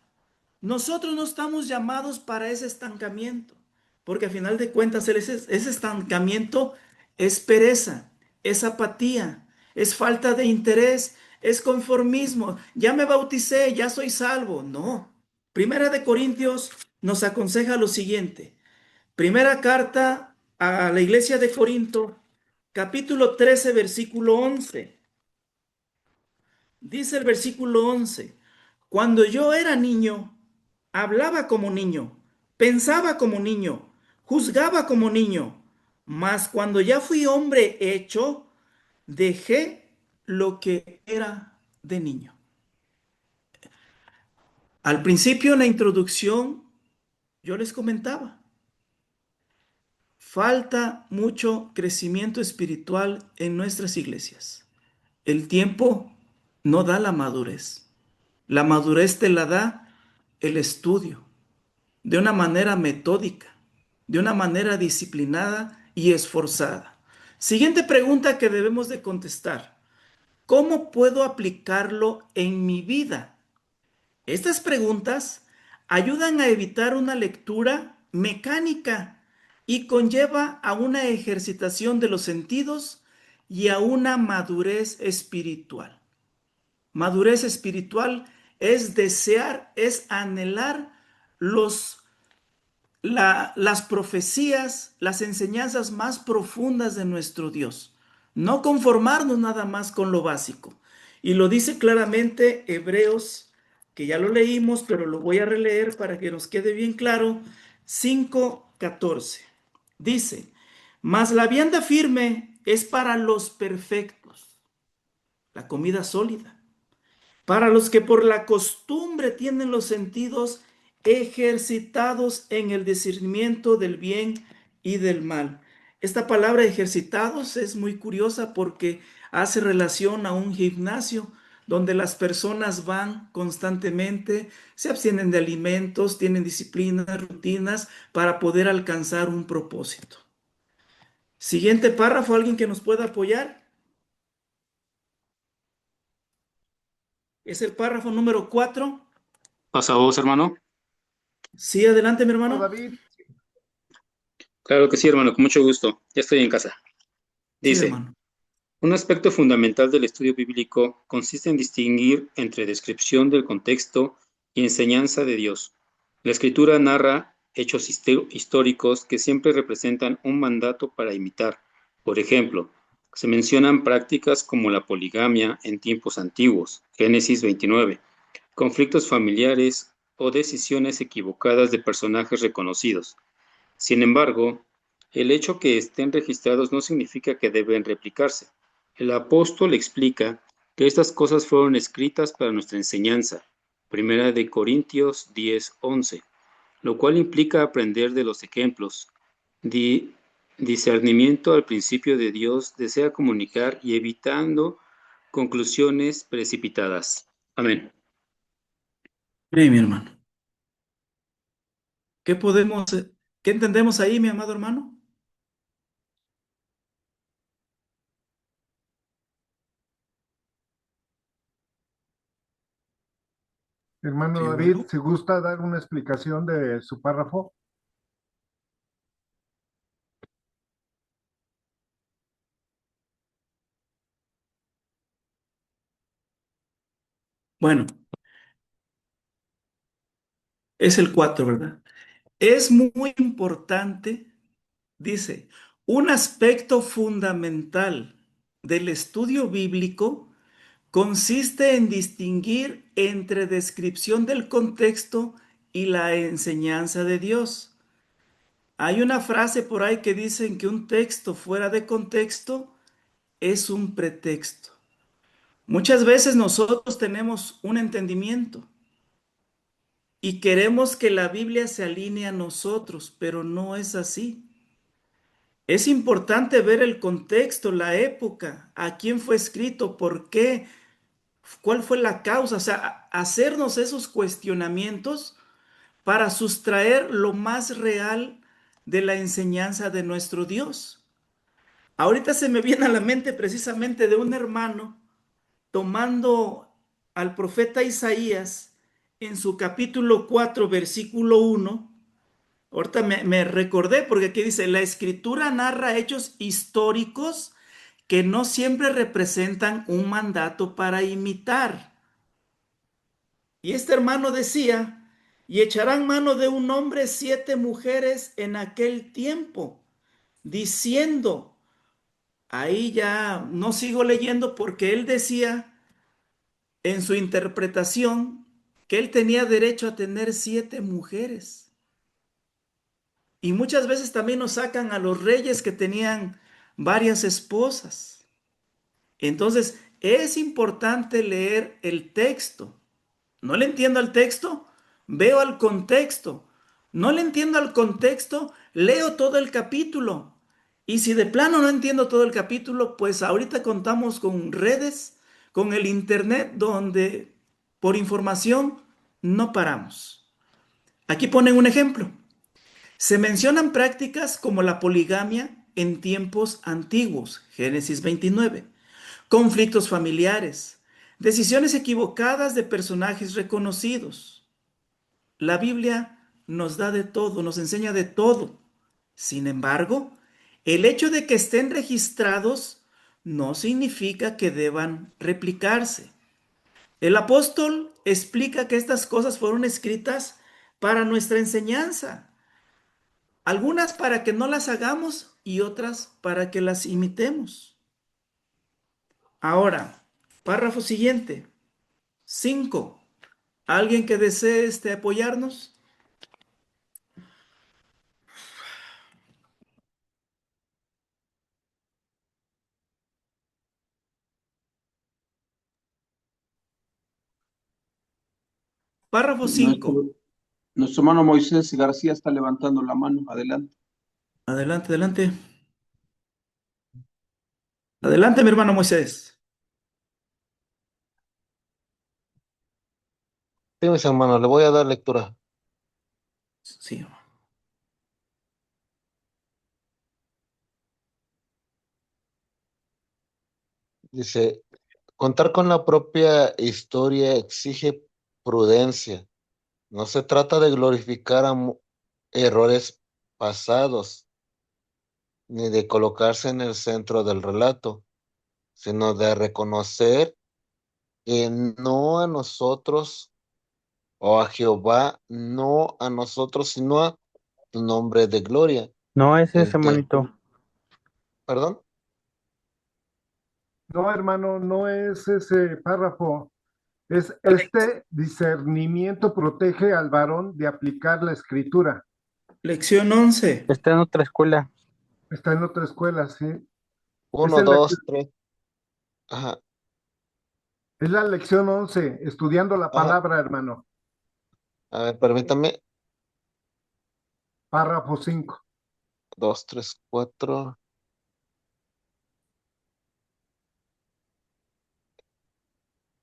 S3: Nosotros no estamos llamados para ese estancamiento, porque a final de cuentas ese estancamiento es pereza, es apatía, es falta de interés, es conformismo. Ya me bauticé, ya soy salvo. No. Primera de Corintios nos aconseja lo siguiente. Primera carta a la iglesia de Corinto, capítulo 13, versículo 11. Dice el versículo 11: cuando yo era niño, hablaba como niño, pensaba como niño, juzgaba como niño, mas cuando ya fui hombre hecho, dejé lo que era de niño. Al principio en la introducción yo les comentaba, falta mucho crecimiento espiritual en nuestras iglesias. El tiempo no da la madurez. La madurez te la da el estudio, de una manera metódica, de una manera disciplinada y esforzada. Siguiente pregunta que debemos de contestar. ¿Cómo puedo aplicarlo en mi vida? Estas preguntas ayudan a evitar una lectura mecánica y conlleva a una ejercitación de los sentidos y a una madurez espiritual. Madurez espiritual es desear, es anhelar las profecías, las enseñanzas más profundas de nuestro Dios. No conformarnos nada más con lo básico. Y lo dice claramente Hebreos, que ya lo leímos, pero lo voy a releer para que nos quede bien claro, 5:14. Dice, mas la vianda firme es para los perfectos, la comida sólida, para los que por la costumbre tienen los sentidos ejercitados en el discernimiento del bien y del mal. Esta palabra ejercitados es muy curiosa porque hace relación a un gimnasio donde las personas van constantemente, se abstienen de alimentos, tienen disciplinas, rutinas para poder alcanzar un propósito. Siguiente párrafo, ¿alguien que nos pueda apoyar? Es el párrafo número 4.
S7: ¿Pasa vos, hermano?
S3: Sí, adelante, mi hermano.
S2: David,
S7: Claro que sí, hermano, con mucho gusto. Ya estoy en casa.
S3: Sí,
S7: Dice,
S3: hermano.
S7: un aspecto fundamental del estudio bíblico consiste en distinguir entre descripción del contexto y enseñanza de Dios. La escritura narra hechos históricos que siempre representan un mandato para imitar. Por ejemplo, se mencionan prácticas como la poligamia en tiempos antiguos, Génesis 29, conflictos familiares o decisiones equivocadas de personajes reconocidos. Sin embargo, el hecho que estén registrados no significa que deben replicarse. El apóstol explica que estas cosas fueron escritas para nuestra enseñanza, Primera de Corintios 10:11, lo cual implica aprender de los ejemplos. Discernimiento al principio de Dios desea comunicar y evitando conclusiones precipitadas. Amén.
S3: Sí, mi hermano. ¿Qué podemos, qué entendemos ahí, mi amado hermano?
S2: hermano
S3: Qué
S2: David,
S3: bueno.
S2: ¿se gusta dar una explicación de su párrafo?
S3: Bueno, es el 4, ¿verdad? Es muy importante, dice, un aspecto fundamental del estudio bíblico consiste en distinguir entre descripción del contexto y la enseñanza de Dios. Hay una frase por ahí que dicen que un texto fuera de contexto es un pretexto. Muchas veces nosotros tenemos un entendimiento y queremos que la Biblia se alinee a nosotros, pero no es así. Es importante ver el contexto, la época, a quién fue escrito, por qué, cuál fue la causa, o sea, hacernos esos cuestionamientos para sustraer lo más real de la enseñanza de nuestro Dios. Ahorita se me viene a la mente precisamente de un hermano tomando al profeta Isaías en su capítulo 4 versículo 1. Ahorita me recordé porque aquí dice, la escritura narra hechos históricos que no siempre representan un mandato para imitar. Y este hermano decía, y echarán mano de un hombre 7 mujeres en aquel tiempo, diciendo, ahí ya no sigo leyendo porque él decía en su interpretación que él tenía derecho a tener 7 mujeres. Y muchas veces también nos sacan a los reyes que tenían varias esposas. Entonces, es importante leer el texto. ¿No le entiendo al texto? Veo al contexto. ¿No le entiendo al contexto? Leo todo el capítulo. Y si de plano no entiendo todo el capítulo, pues ahorita contamos con redes, con el internet, donde por información no paramos. Aquí ponen un ejemplo. Se mencionan prácticas como la poligamia en tiempos antiguos, Génesis 29, conflictos familiares, decisiones equivocadas de personajes reconocidos. La Biblia nos da de todo, nos enseña de todo. Sin embargo, el hecho de que estén registrados no significa que deban replicarse. El apóstol explica que estas cosas fueron escritas para nuestra enseñanza, algunas para que no las hagamos y otras para que las imitemos. Ahora, párrafo siguiente. 5. ¿Alguien que desee apoyarnos? Párrafo 5.
S1: Nuestro hermano Moisés García está levantando la mano. Adelante.
S3: Adelante, adelante. Adelante, mi hermano Moisés.
S8: Sí, mis hermanos, le voy a dar lectura.
S3: Sí.
S8: Dice, contar con la propia historia exige prudencia. No se trata de glorificar errores pasados, ni de colocarse en el centro del relato, sino de reconocer que no a nosotros o a Jehová, no a nosotros, sino a tu nombre de gloria.
S4: No es ese,
S8: El que,
S4: manito.
S8: perdón,
S2: No, hermano, no es ese párrafo. Es este discernimiento protege al varón de aplicar la escritura.
S3: Lección 11.
S4: Está en otra escuela.
S2: Está en otra escuela, sí. Es,
S8: uno,
S2: el-
S8: dos, tres, ajá,
S2: es la lección 11, estudiando la
S8: ajá,
S2: palabra, hermano.
S8: a ver, permítame,
S2: Párrafo 5.
S8: dos, tres, cuatro.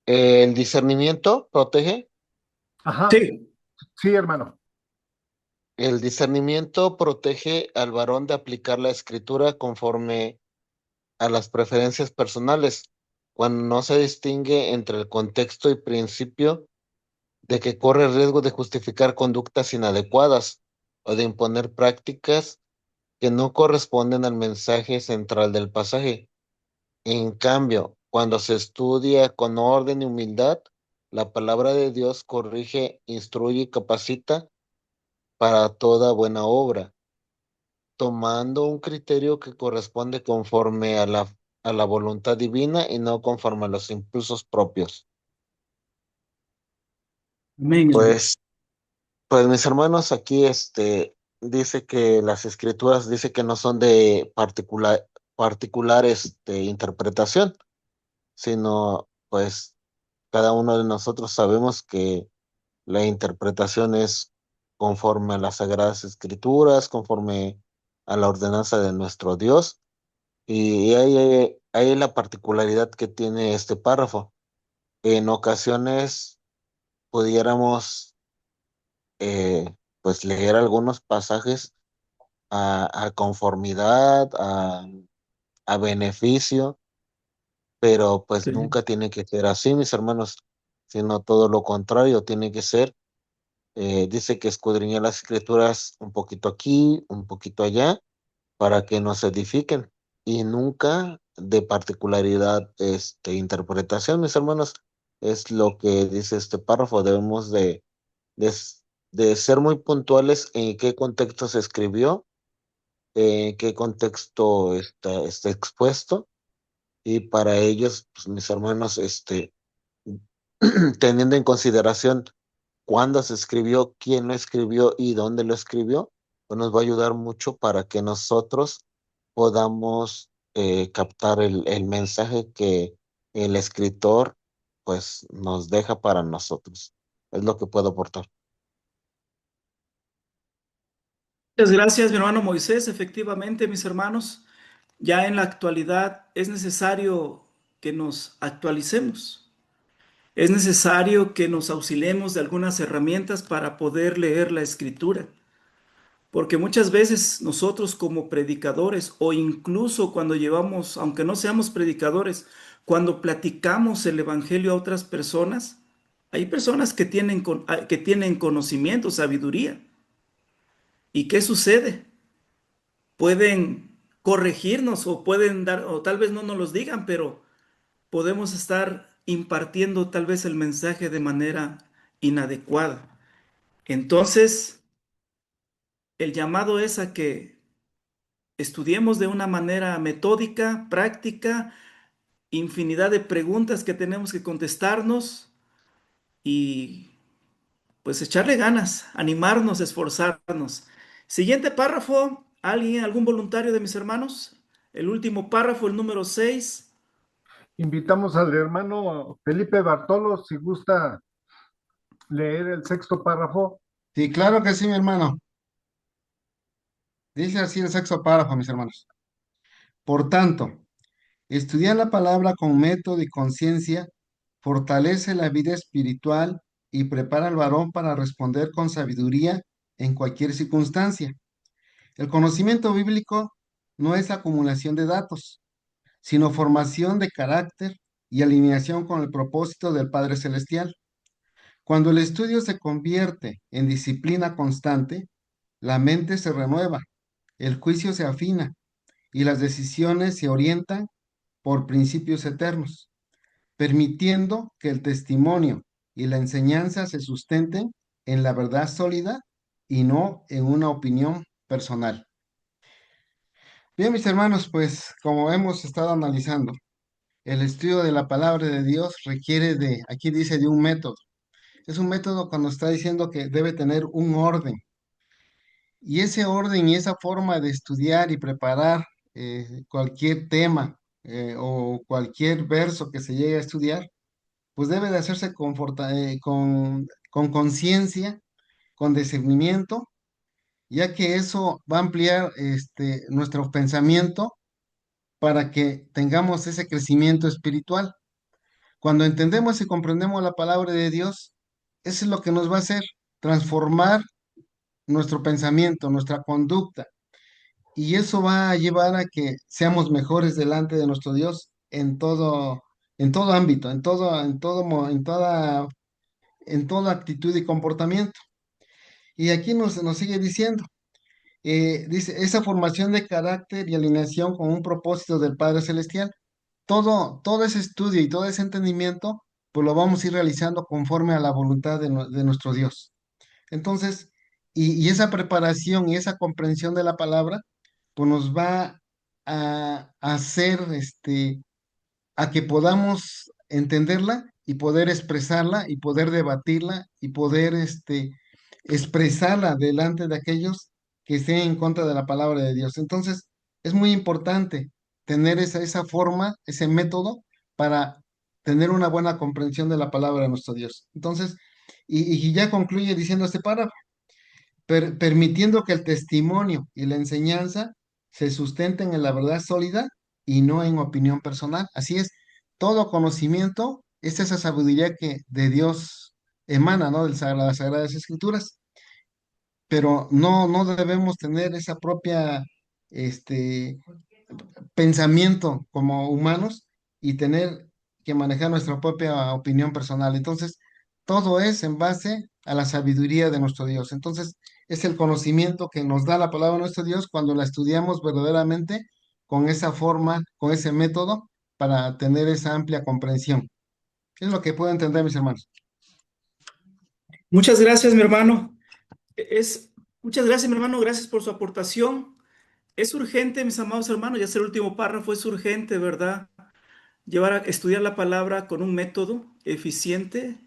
S8: El discernimiento protege.
S2: Ajá,
S3: Sí.
S2: sí, hermano.
S8: El discernimiento protege al varón de aplicar la escritura conforme a las preferencias personales, cuando no se distingue entre el contexto y principio de que corre el riesgo de justificar conductas inadecuadas o de imponer prácticas que no corresponden al mensaje central del pasaje. En cambio, cuando se estudia con orden y humildad, la palabra de Dios corrige, instruye y capacita para toda buena obra, tomando un criterio que corresponde conforme a la voluntad divina y no conforme a los impulsos propios.
S3: Amén, hermano.
S8: Pues mis hermanos, aquí dice que las escrituras dice que no son de particular interpretación, sino pues cada uno de nosotros sabemos que la interpretación es conforme a las Sagradas Escrituras, conforme a la ordenanza de nuestro Dios. Y ahí la particularidad que tiene este párrafo. En ocasiones pudiéramos pues leer algunos pasajes a conformidad, a beneficio, pero pues
S3: Sí.
S8: nunca tiene que ser así, mis hermanos, sino todo lo contrario, tiene que ser, dice que escudriñar las escrituras un poquito aquí, un poquito allá, para que nos edifiquen y nunca de particularidad, interpretación, mis hermanos, es lo que dice este párrafo, debemos de, de ser muy puntuales en qué contexto se escribió, en qué contexto está expuesto, y para ellos, pues, mis hermanos, teniendo en consideración cuándo se escribió, quién lo escribió y dónde lo escribió, pues nos va a ayudar mucho para que nosotros podamos captar el mensaje que el escritor pues nos deja para nosotros. Es lo que puedo aportar.
S3: Muchas gracias, mi hermano Moisés. Efectivamente, mis hermanos, ya en la actualidad es necesario que nos actualicemos. Es necesario que nos auxiliemos de algunas herramientas para poder leer la escritura. Porque muchas veces nosotros como predicadores o incluso cuando llevamos, aunque no seamos predicadores, cuando platicamos el evangelio a otras personas, hay personas que tienen conocimiento, sabiduría. ¿Y qué sucede? Pueden corregirnos o pueden dar, o tal vez no nos los digan, pero podemos estar impartiendo tal vez el mensaje de manera inadecuada. Entonces, el llamado es a que estudiemos de una manera metódica, práctica, infinidad de preguntas que tenemos que contestarnos y pues echarle ganas, animarnos, esforzarnos. Siguiente párrafo, ¿alguien, algún voluntario de mis hermanos? El último párrafo, el número 6.
S2: Invitamos al hermano Felipe Bartolo, si gusta leer el sexto párrafo.
S9: Sí, claro que sí, mi hermano. Dice así el sexto párrafo, mis hermanos. Por tanto, estudiar la palabra con método y conciencia fortalece la vida espiritual y prepara al varón para responder con sabiduría en cualquier circunstancia. El conocimiento bíblico no es acumulación de datos, sino formación de carácter y alineación con el propósito del Padre Celestial. Cuando el estudio se convierte en disciplina constante, la mente se renueva, el juicio se afina y las decisiones se orientan por principios eternos, permitiendo que el testimonio y la enseñanza se sustenten en la verdad sólida y no en una opinión personal. Bien, mis hermanos, pues como hemos estado analizando, el estudio de la palabra de Dios requiere de, aquí dice, de un método. Es un método cuando está diciendo que debe tener un orden. Y ese orden y esa forma de estudiar y preparar cualquier tema o cualquier verso que se llegue a estudiar, pues debe de hacerse con conciencia, con discernimiento, ya que eso va a ampliar nuestro pensamiento para que tengamos ese crecimiento espiritual. Cuando entendemos y comprendemos la palabra de Dios, eso es lo que nos va a hacer transformar nuestro pensamiento, nuestra conducta. Y eso va a llevar a que seamos mejores delante de nuestro Dios en todo ámbito, en toda actitud y comportamiento. Y aquí nos sigue diciendo, dice, esa formación de carácter y alineación con un propósito del Padre Celestial, todo ese estudio y todo ese entendimiento, pues lo vamos a ir realizando conforme a la voluntad de nuestro Dios. Entonces, y esa preparación y esa comprensión de la palabra, pues nos va a hacer a que podamos entenderla y poder expresarla y poder debatirla y poder expresarla delante de aquellos que estén en contra de la palabra de Dios. Entonces, es muy importante tener esa forma, ese método para tener una buena comprensión de la palabra de nuestro Dios. Entonces, y ya concluye diciendo este párrafo permitiendo que el testimonio y la enseñanza se sustenten en la verdad sólida y no en opinión personal. Así es, todo conocimiento es esa sabiduría que de Dios emana, ¿no? Las Sagradas Escrituras. pero no debemos tener esa propia, este, pensamiento como humanos y tener que manejar nuestra propia opinión personal. Entonces, todo es en base a la sabiduría de nuestro Dios. Entonces, es el conocimiento que nos da la palabra de nuestro Dios cuando la estudiamos verdaderamente con esa forma, con ese método, para tener esa amplia comprensión. Es lo que puedo entender, mis hermanos.
S3: Muchas gracias, mi hermano. Es, muchas gracias, mi hermano. Gracias por su aportación. Es urgente, mis amados hermanos, ya es el último párrafo, es urgente, ¿verdad? Llevar a estudiar la palabra con un método eficiente.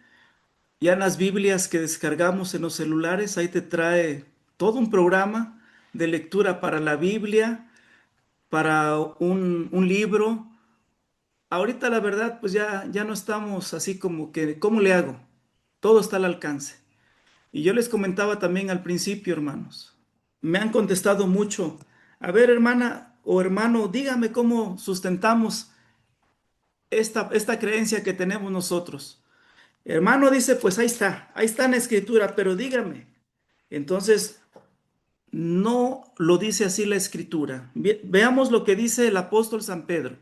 S3: Ya en las Biblias que descargamos en los celulares, ahí te trae todo un programa de lectura para la Biblia, para un libro. Ahorita la verdad, pues ya no estamos así como que, ¿cómo le hago? Todo está al alcance. Y yo les comentaba también al principio, hermanos, me han contestado mucho. A ver, hermana o hermano, dígame cómo sustentamos esta creencia que tenemos nosotros. Hermano dice, pues ahí está en la escritura, pero dígame. Entonces, no lo dice así la escritura. Veamos lo que dice el apóstol San Pedro.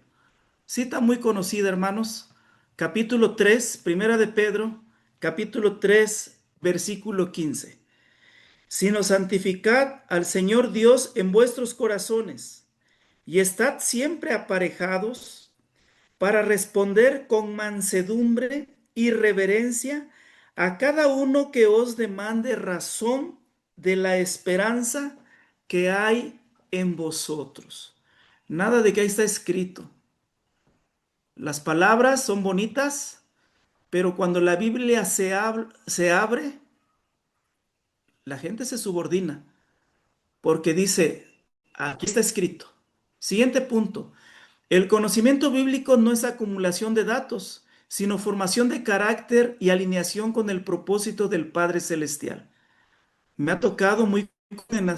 S3: Cita muy conocida, hermanos. Capítulo 3, Primera de Pedro, capítulo 3, versículo 15. Sino santificad al Señor Dios en vuestros corazones y estad siempre aparejados para responder con mansedumbre y reverencia a cada uno que os demande razón de la esperanza que hay en vosotros. Nada de que ahí está escrito. Las palabras son bonitas, pero cuando la Biblia se abre, la gente se subordina, porque dice, aquí está escrito. Siguiente punto. El conocimiento bíblico no es acumulación de datos, sino formación de carácter y alineación con el propósito del Padre Celestial. Me ha tocado muy en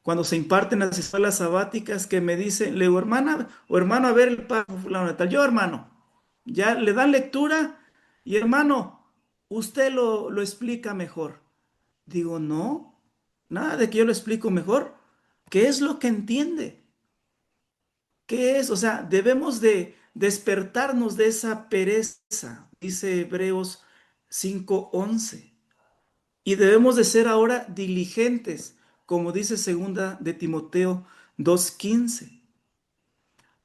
S3: cuando se imparten las escuelas sabáticas que me dicen, le digo, hermana o hermano, a ver el párrafo fulano de tal. Yo, hermano, ya le dan lectura y hermano, usted lo explica mejor. Digo, no, nada de que yo lo explico mejor. ¿Qué es lo que entiende? ¿Qué es? O sea, debemos de despertarnos de esa pereza, dice Hebreos 5:11. Y debemos de ser ahora diligentes, como dice segunda de Timoteo 2:15.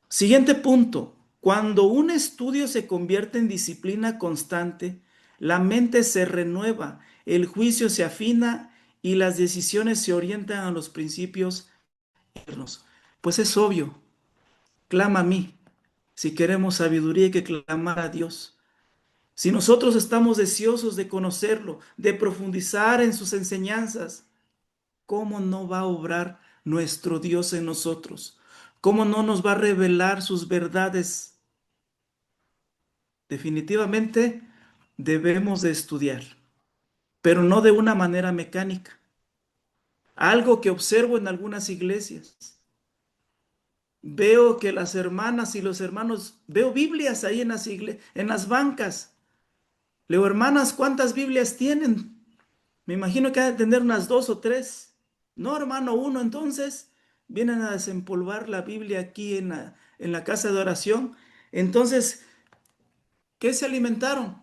S3: Siguiente punto. Cuando un estudio se convierte en disciplina constante, la mente se renueva, el juicio se afina y las decisiones se orientan a los principios eternos. Pues es obvio, clama a mí. Si queremos sabiduría hay que clamar a Dios. Si nosotros estamos deseosos de conocerlo, de profundizar en sus enseñanzas, ¿cómo no va a obrar nuestro Dios en nosotros? ¿Cómo no nos va a revelar sus verdades? Definitivamente debemos de estudiar, pero no de una manera mecánica. Algo que observo en algunas iglesias. Veo que las hermanas y los hermanos, veo Biblias ahí en las bancas. Le digo, hermanas, ¿cuántas Biblias tienen? Me imagino que ha de tener unas 2 o 3. No, hermano, uno. Entonces vienen a desempolvar la Biblia aquí en la casa de oración. Entonces, ¿qué se alimentaron?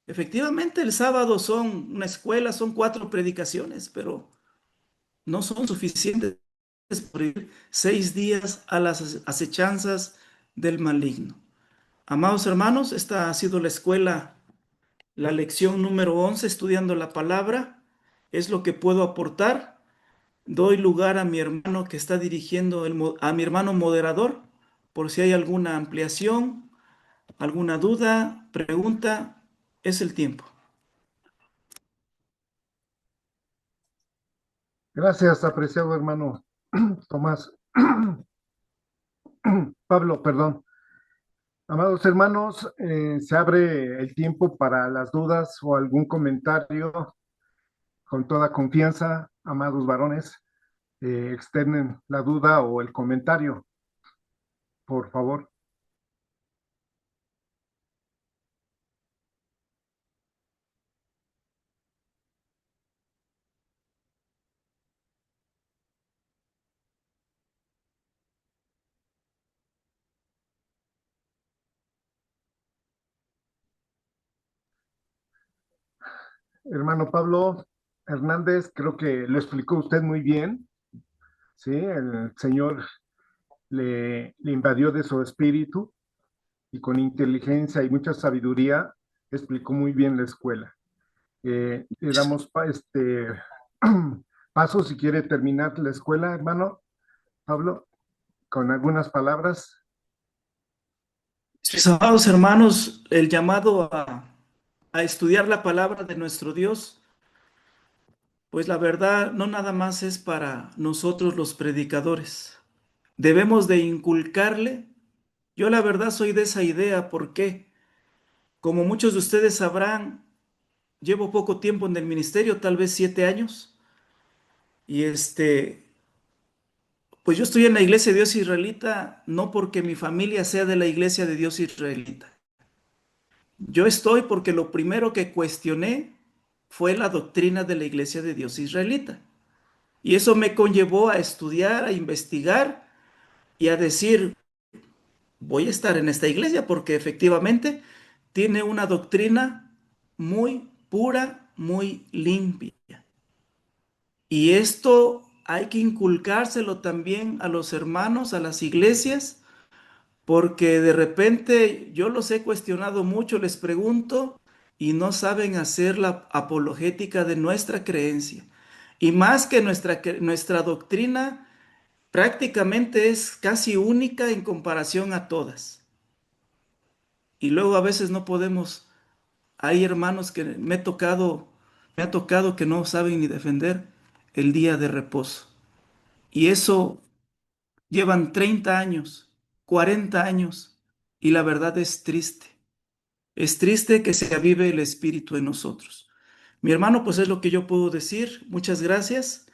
S3: Efectivamente, el sábado son una escuela, son 4 predicaciones, pero no son suficientes por ir 6 días a las acechanzas del maligno. Amados hermanos, esta ha sido la escuela, la lección número 11, estudiando la palabra. Es lo que puedo aportar. Doy lugar a mi hermano que está dirigiendo, a mi hermano moderador, por si hay alguna ampliación, alguna duda, pregunta, es el tiempo.
S2: Gracias, apreciado hermano Tomás. Pablo, perdón. Amados hermanos, se abre el tiempo para las dudas o algún comentario con toda confianza, amados varones, externen la duda o el comentario, por favor. hermano Pablo Hernández, creo que lo explicó usted muy bien, ¿sí? El Señor le invadió de su espíritu y con inteligencia y mucha sabiduría explicó muy bien la escuela. Le damos paso si quiere terminar la escuela, hermano Pablo, con algunas palabras.
S3: Mis amados hermanos, el llamado a estudiar la palabra de nuestro Dios, pues la verdad no nada más es para nosotros los predicadores. Debemos de inculcarle. Yo la verdad soy de esa idea porque, como muchos de ustedes sabrán, llevo poco tiempo en el ministerio, tal vez 7 años, y pues yo estoy en la Iglesia de Dios Israelita no porque mi familia sea de la Iglesia de Dios Israelita. Yo estoy porque lo primero que cuestioné fue la doctrina de la Iglesia de Dios Israelita. Y eso me conllevó a estudiar, a investigar y a decir, voy a estar en esta iglesia porque efectivamente tiene una doctrina muy pura, muy limpia. Y esto hay que inculcárselo también a los hermanos, a las iglesias, porque de repente yo los he cuestionado mucho, les pregunto, y no saben hacer la apologética de nuestra creencia. Y más que nuestra doctrina prácticamente es casi única en comparación a todas. Y luego a veces no podemos, hay hermanos que me ha tocado que no saben ni defender el día de reposo. Y eso llevan 30 años, 40 años, y la verdad es triste. Es triste que se avive el espíritu en nosotros. Mi hermano, pues es lo que yo puedo decir. Muchas gracias.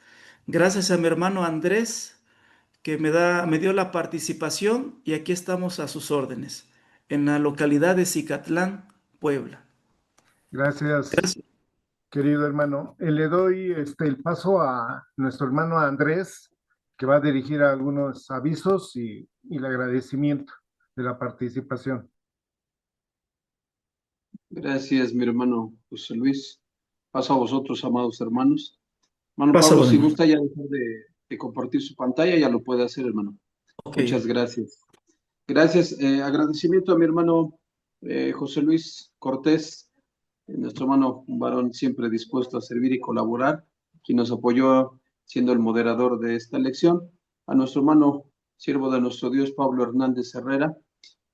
S3: Gracias a mi hermano Andrés, que me dio la participación, y aquí estamos a sus órdenes, en la localidad de Cicatlán, Puebla.
S2: Gracias,
S3: Gracias.
S2: querido hermano. Le doy el paso a nuestro hermano Andrés, que va a dirigir algunos avisos y el agradecimiento de la participación.
S1: Gracias, mi hermano José Luis. Paso a vosotros, amados hermanos. Hermano
S3: Pasa,
S1: Pablo, si
S3: hermano.
S1: gusta ya dejar de compartir su pantalla, ya lo puede hacer, hermano.
S3: Ok.
S1: Muchas gracias. Gracias. Agradecimiento a mi hermano José Luis Cortés, nuestro hermano, un varón siempre dispuesto a servir y colaborar, quien nos apoyó siendo el moderador de esta lección. A nuestro hermano, siervo de nuestro Dios, Pablo Hernández Herrera,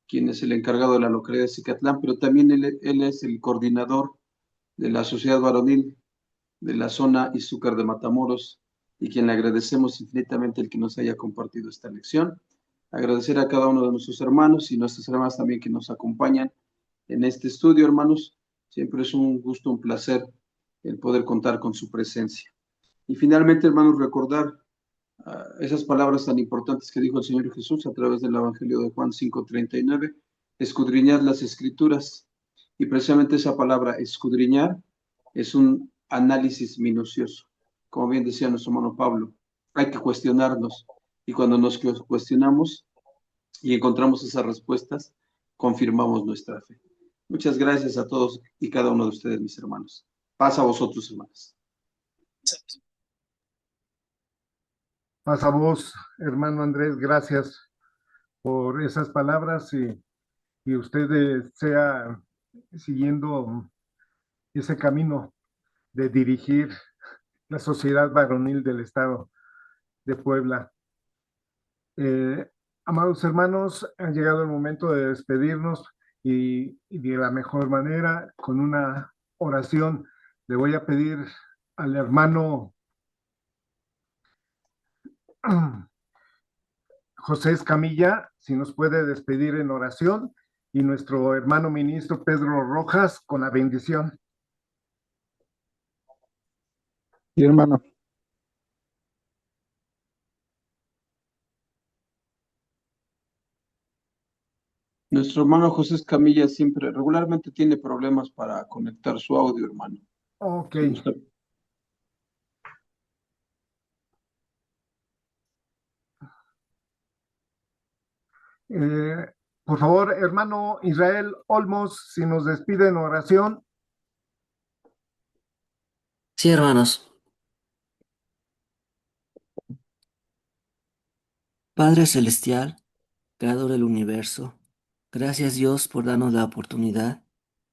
S1: quien es el encargado de la localidad de Cicatlán, pero también él es el coordinador de la Sociedad Varonil de la zona Izúcar de Matamoros, y quien le agradecemos infinitamente el que nos haya compartido esta lección. Agradecer a cada uno de nuestros hermanos y nuestras hermanas también que nos acompañan en este estudio, hermanos. Siempre es un gusto, un placer el poder contar con su presencia. Y finalmente, hermanos, recordar esas palabras tan importantes que dijo el Señor Jesús a través del Evangelio de Juan 5:39, escudriñar las Escrituras. Y precisamente esa palabra, escudriñar, es un análisis minucioso. Como bien decía nuestro hermano Pablo, hay que cuestionarnos. Y cuando nos cuestionamos y encontramos esas respuestas, confirmamos nuestra fe. Muchas gracias a todos y cada uno de ustedes, mis hermanos. Pasa a vosotros, hermanos.
S2: Pasa a vos, hermano Andrés, gracias por esas palabras y usted sea siguiendo ese camino de dirigir la sociedad varonil del Estado de Puebla. Amados hermanos, ha llegado el momento de despedirnos y de la mejor manera, con una oración. Le voy a pedir al hermano José Escamilla si nos puede despedir en oración, y nuestro hermano ministro Pedro Rojas con la bendición.
S6: Sí, hermano.
S1: Nuestro hermano José Escamilla regularmente tiene problemas para conectar su audio, hermano.
S2: Ok. Por favor, hermano Israel Olmos, si nos despide en oración.
S10: Sí, hermanos. Padre Celestial, Creador del universo, gracias Dios por darnos la oportunidad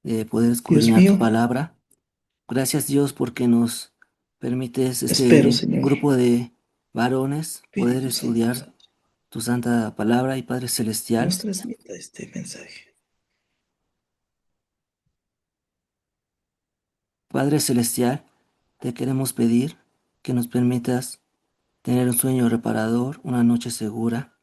S10: de poder
S3: Dios
S10: escudriñar tu
S3: mío,
S10: palabra. Gracias Dios porque nos permites
S3: espero, Señor.
S10: grupo de varones poder
S3: Espíritu Santo,
S10: estudiar tu santa palabra y Padre Celestial.
S3: nos transmita este mensaje.
S10: Padre Celestial, te queremos pedir que nos permitas tener un sueño reparador, una noche segura,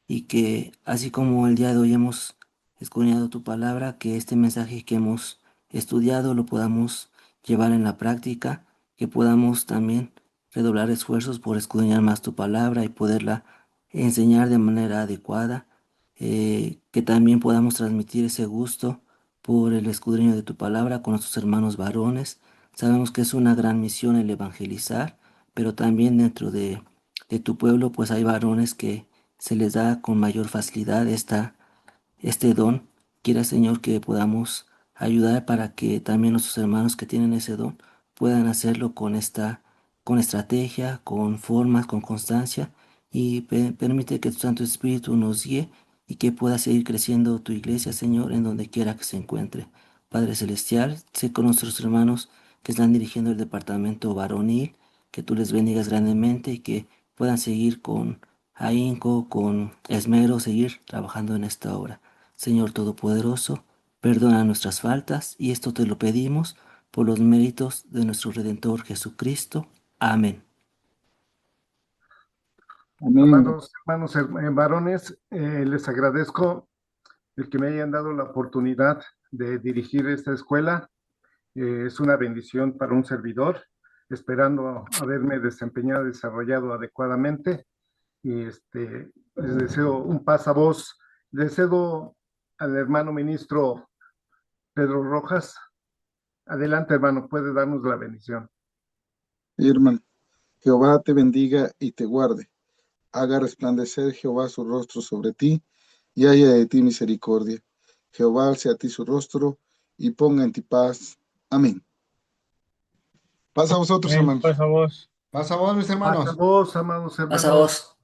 S10: y que así como el día de hoy hemos escudriñado tu palabra, que este mensaje que hemos estudiado lo podamos llevar en la práctica, que podamos también redoblar esfuerzos por escudriñar más tu palabra y poderla enseñar de manera adecuada, que también podamos transmitir ese gusto por el escudriño de tu palabra con nuestros hermanos varones. Sabemos que es una gran misión el evangelizar, pero también dentro de tu pueblo pues hay varones que se les da con mayor facilidad este don. Quiera, Señor, que podamos ayudar para que también nuestros hermanos que tienen ese don puedan hacerlo con estrategia, con formas, con constancia, y permite que tu Santo Espíritu nos guíe y que pueda seguir creciendo tu iglesia, Señor, en donde quiera que se encuentre. Padre Celestial, sé con nuestros hermanos que están dirigiendo el departamento varonil, que tú les bendigas grandemente y que puedan seguir con ahínco, con esmero, seguir trabajando en esta obra. Señor Todopoderoso, perdona nuestras faltas y esto te lo pedimos por los méritos de nuestro Redentor Jesucristo. Amén.
S1: Amén.
S2: Amados hermanos varones, les agradezco el que me hayan dado la oportunidad de dirigir esta escuela. Es una bendición para un servidor, esperando haberme desempeñado, desarrollado adecuadamente. Y les deseo un pasavoz. Les cedo al hermano ministro Pedro Rojas. Adelante, hermano, puede darnos la bendición.
S9: Hermano, Jehová te bendiga y te guarde. Haga resplandecer Jehová su rostro sobre ti y haya de ti misericordia. Jehová alce a ti su rostro y ponga en ti paz. Amén. Pasa a vosotros, hermanos.
S4: Pasa vos.
S9: Pasa a vos, mis hermanos.
S2: Pasavoz, amados
S10: Pasa
S2: hermanos.
S10: vos.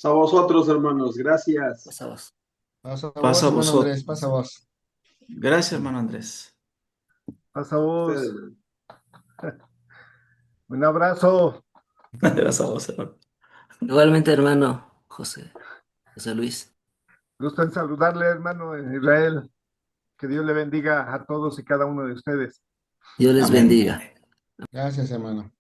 S1: A vosotros, hermanos, gracias.
S10: Pasa vos.
S9: Pasa a
S3: Pasa
S9: vos,
S3: a
S9: hermano
S3: vosotros.
S9: Andrés. Pasa a vos.
S3: Gracias, hermano Andrés.
S2: Pasavoz.
S1: Ustedes.
S2: Un abrazo.
S3: Gracias a vos, hermano.
S10: Igualmente, hermano José Luis.
S2: Gusto en saludarle, hermano Israel. Que Dios le bendiga a todos y cada uno de ustedes.
S10: Dios les
S3: Amén.
S10: bendiga.
S9: Gracias, hermano.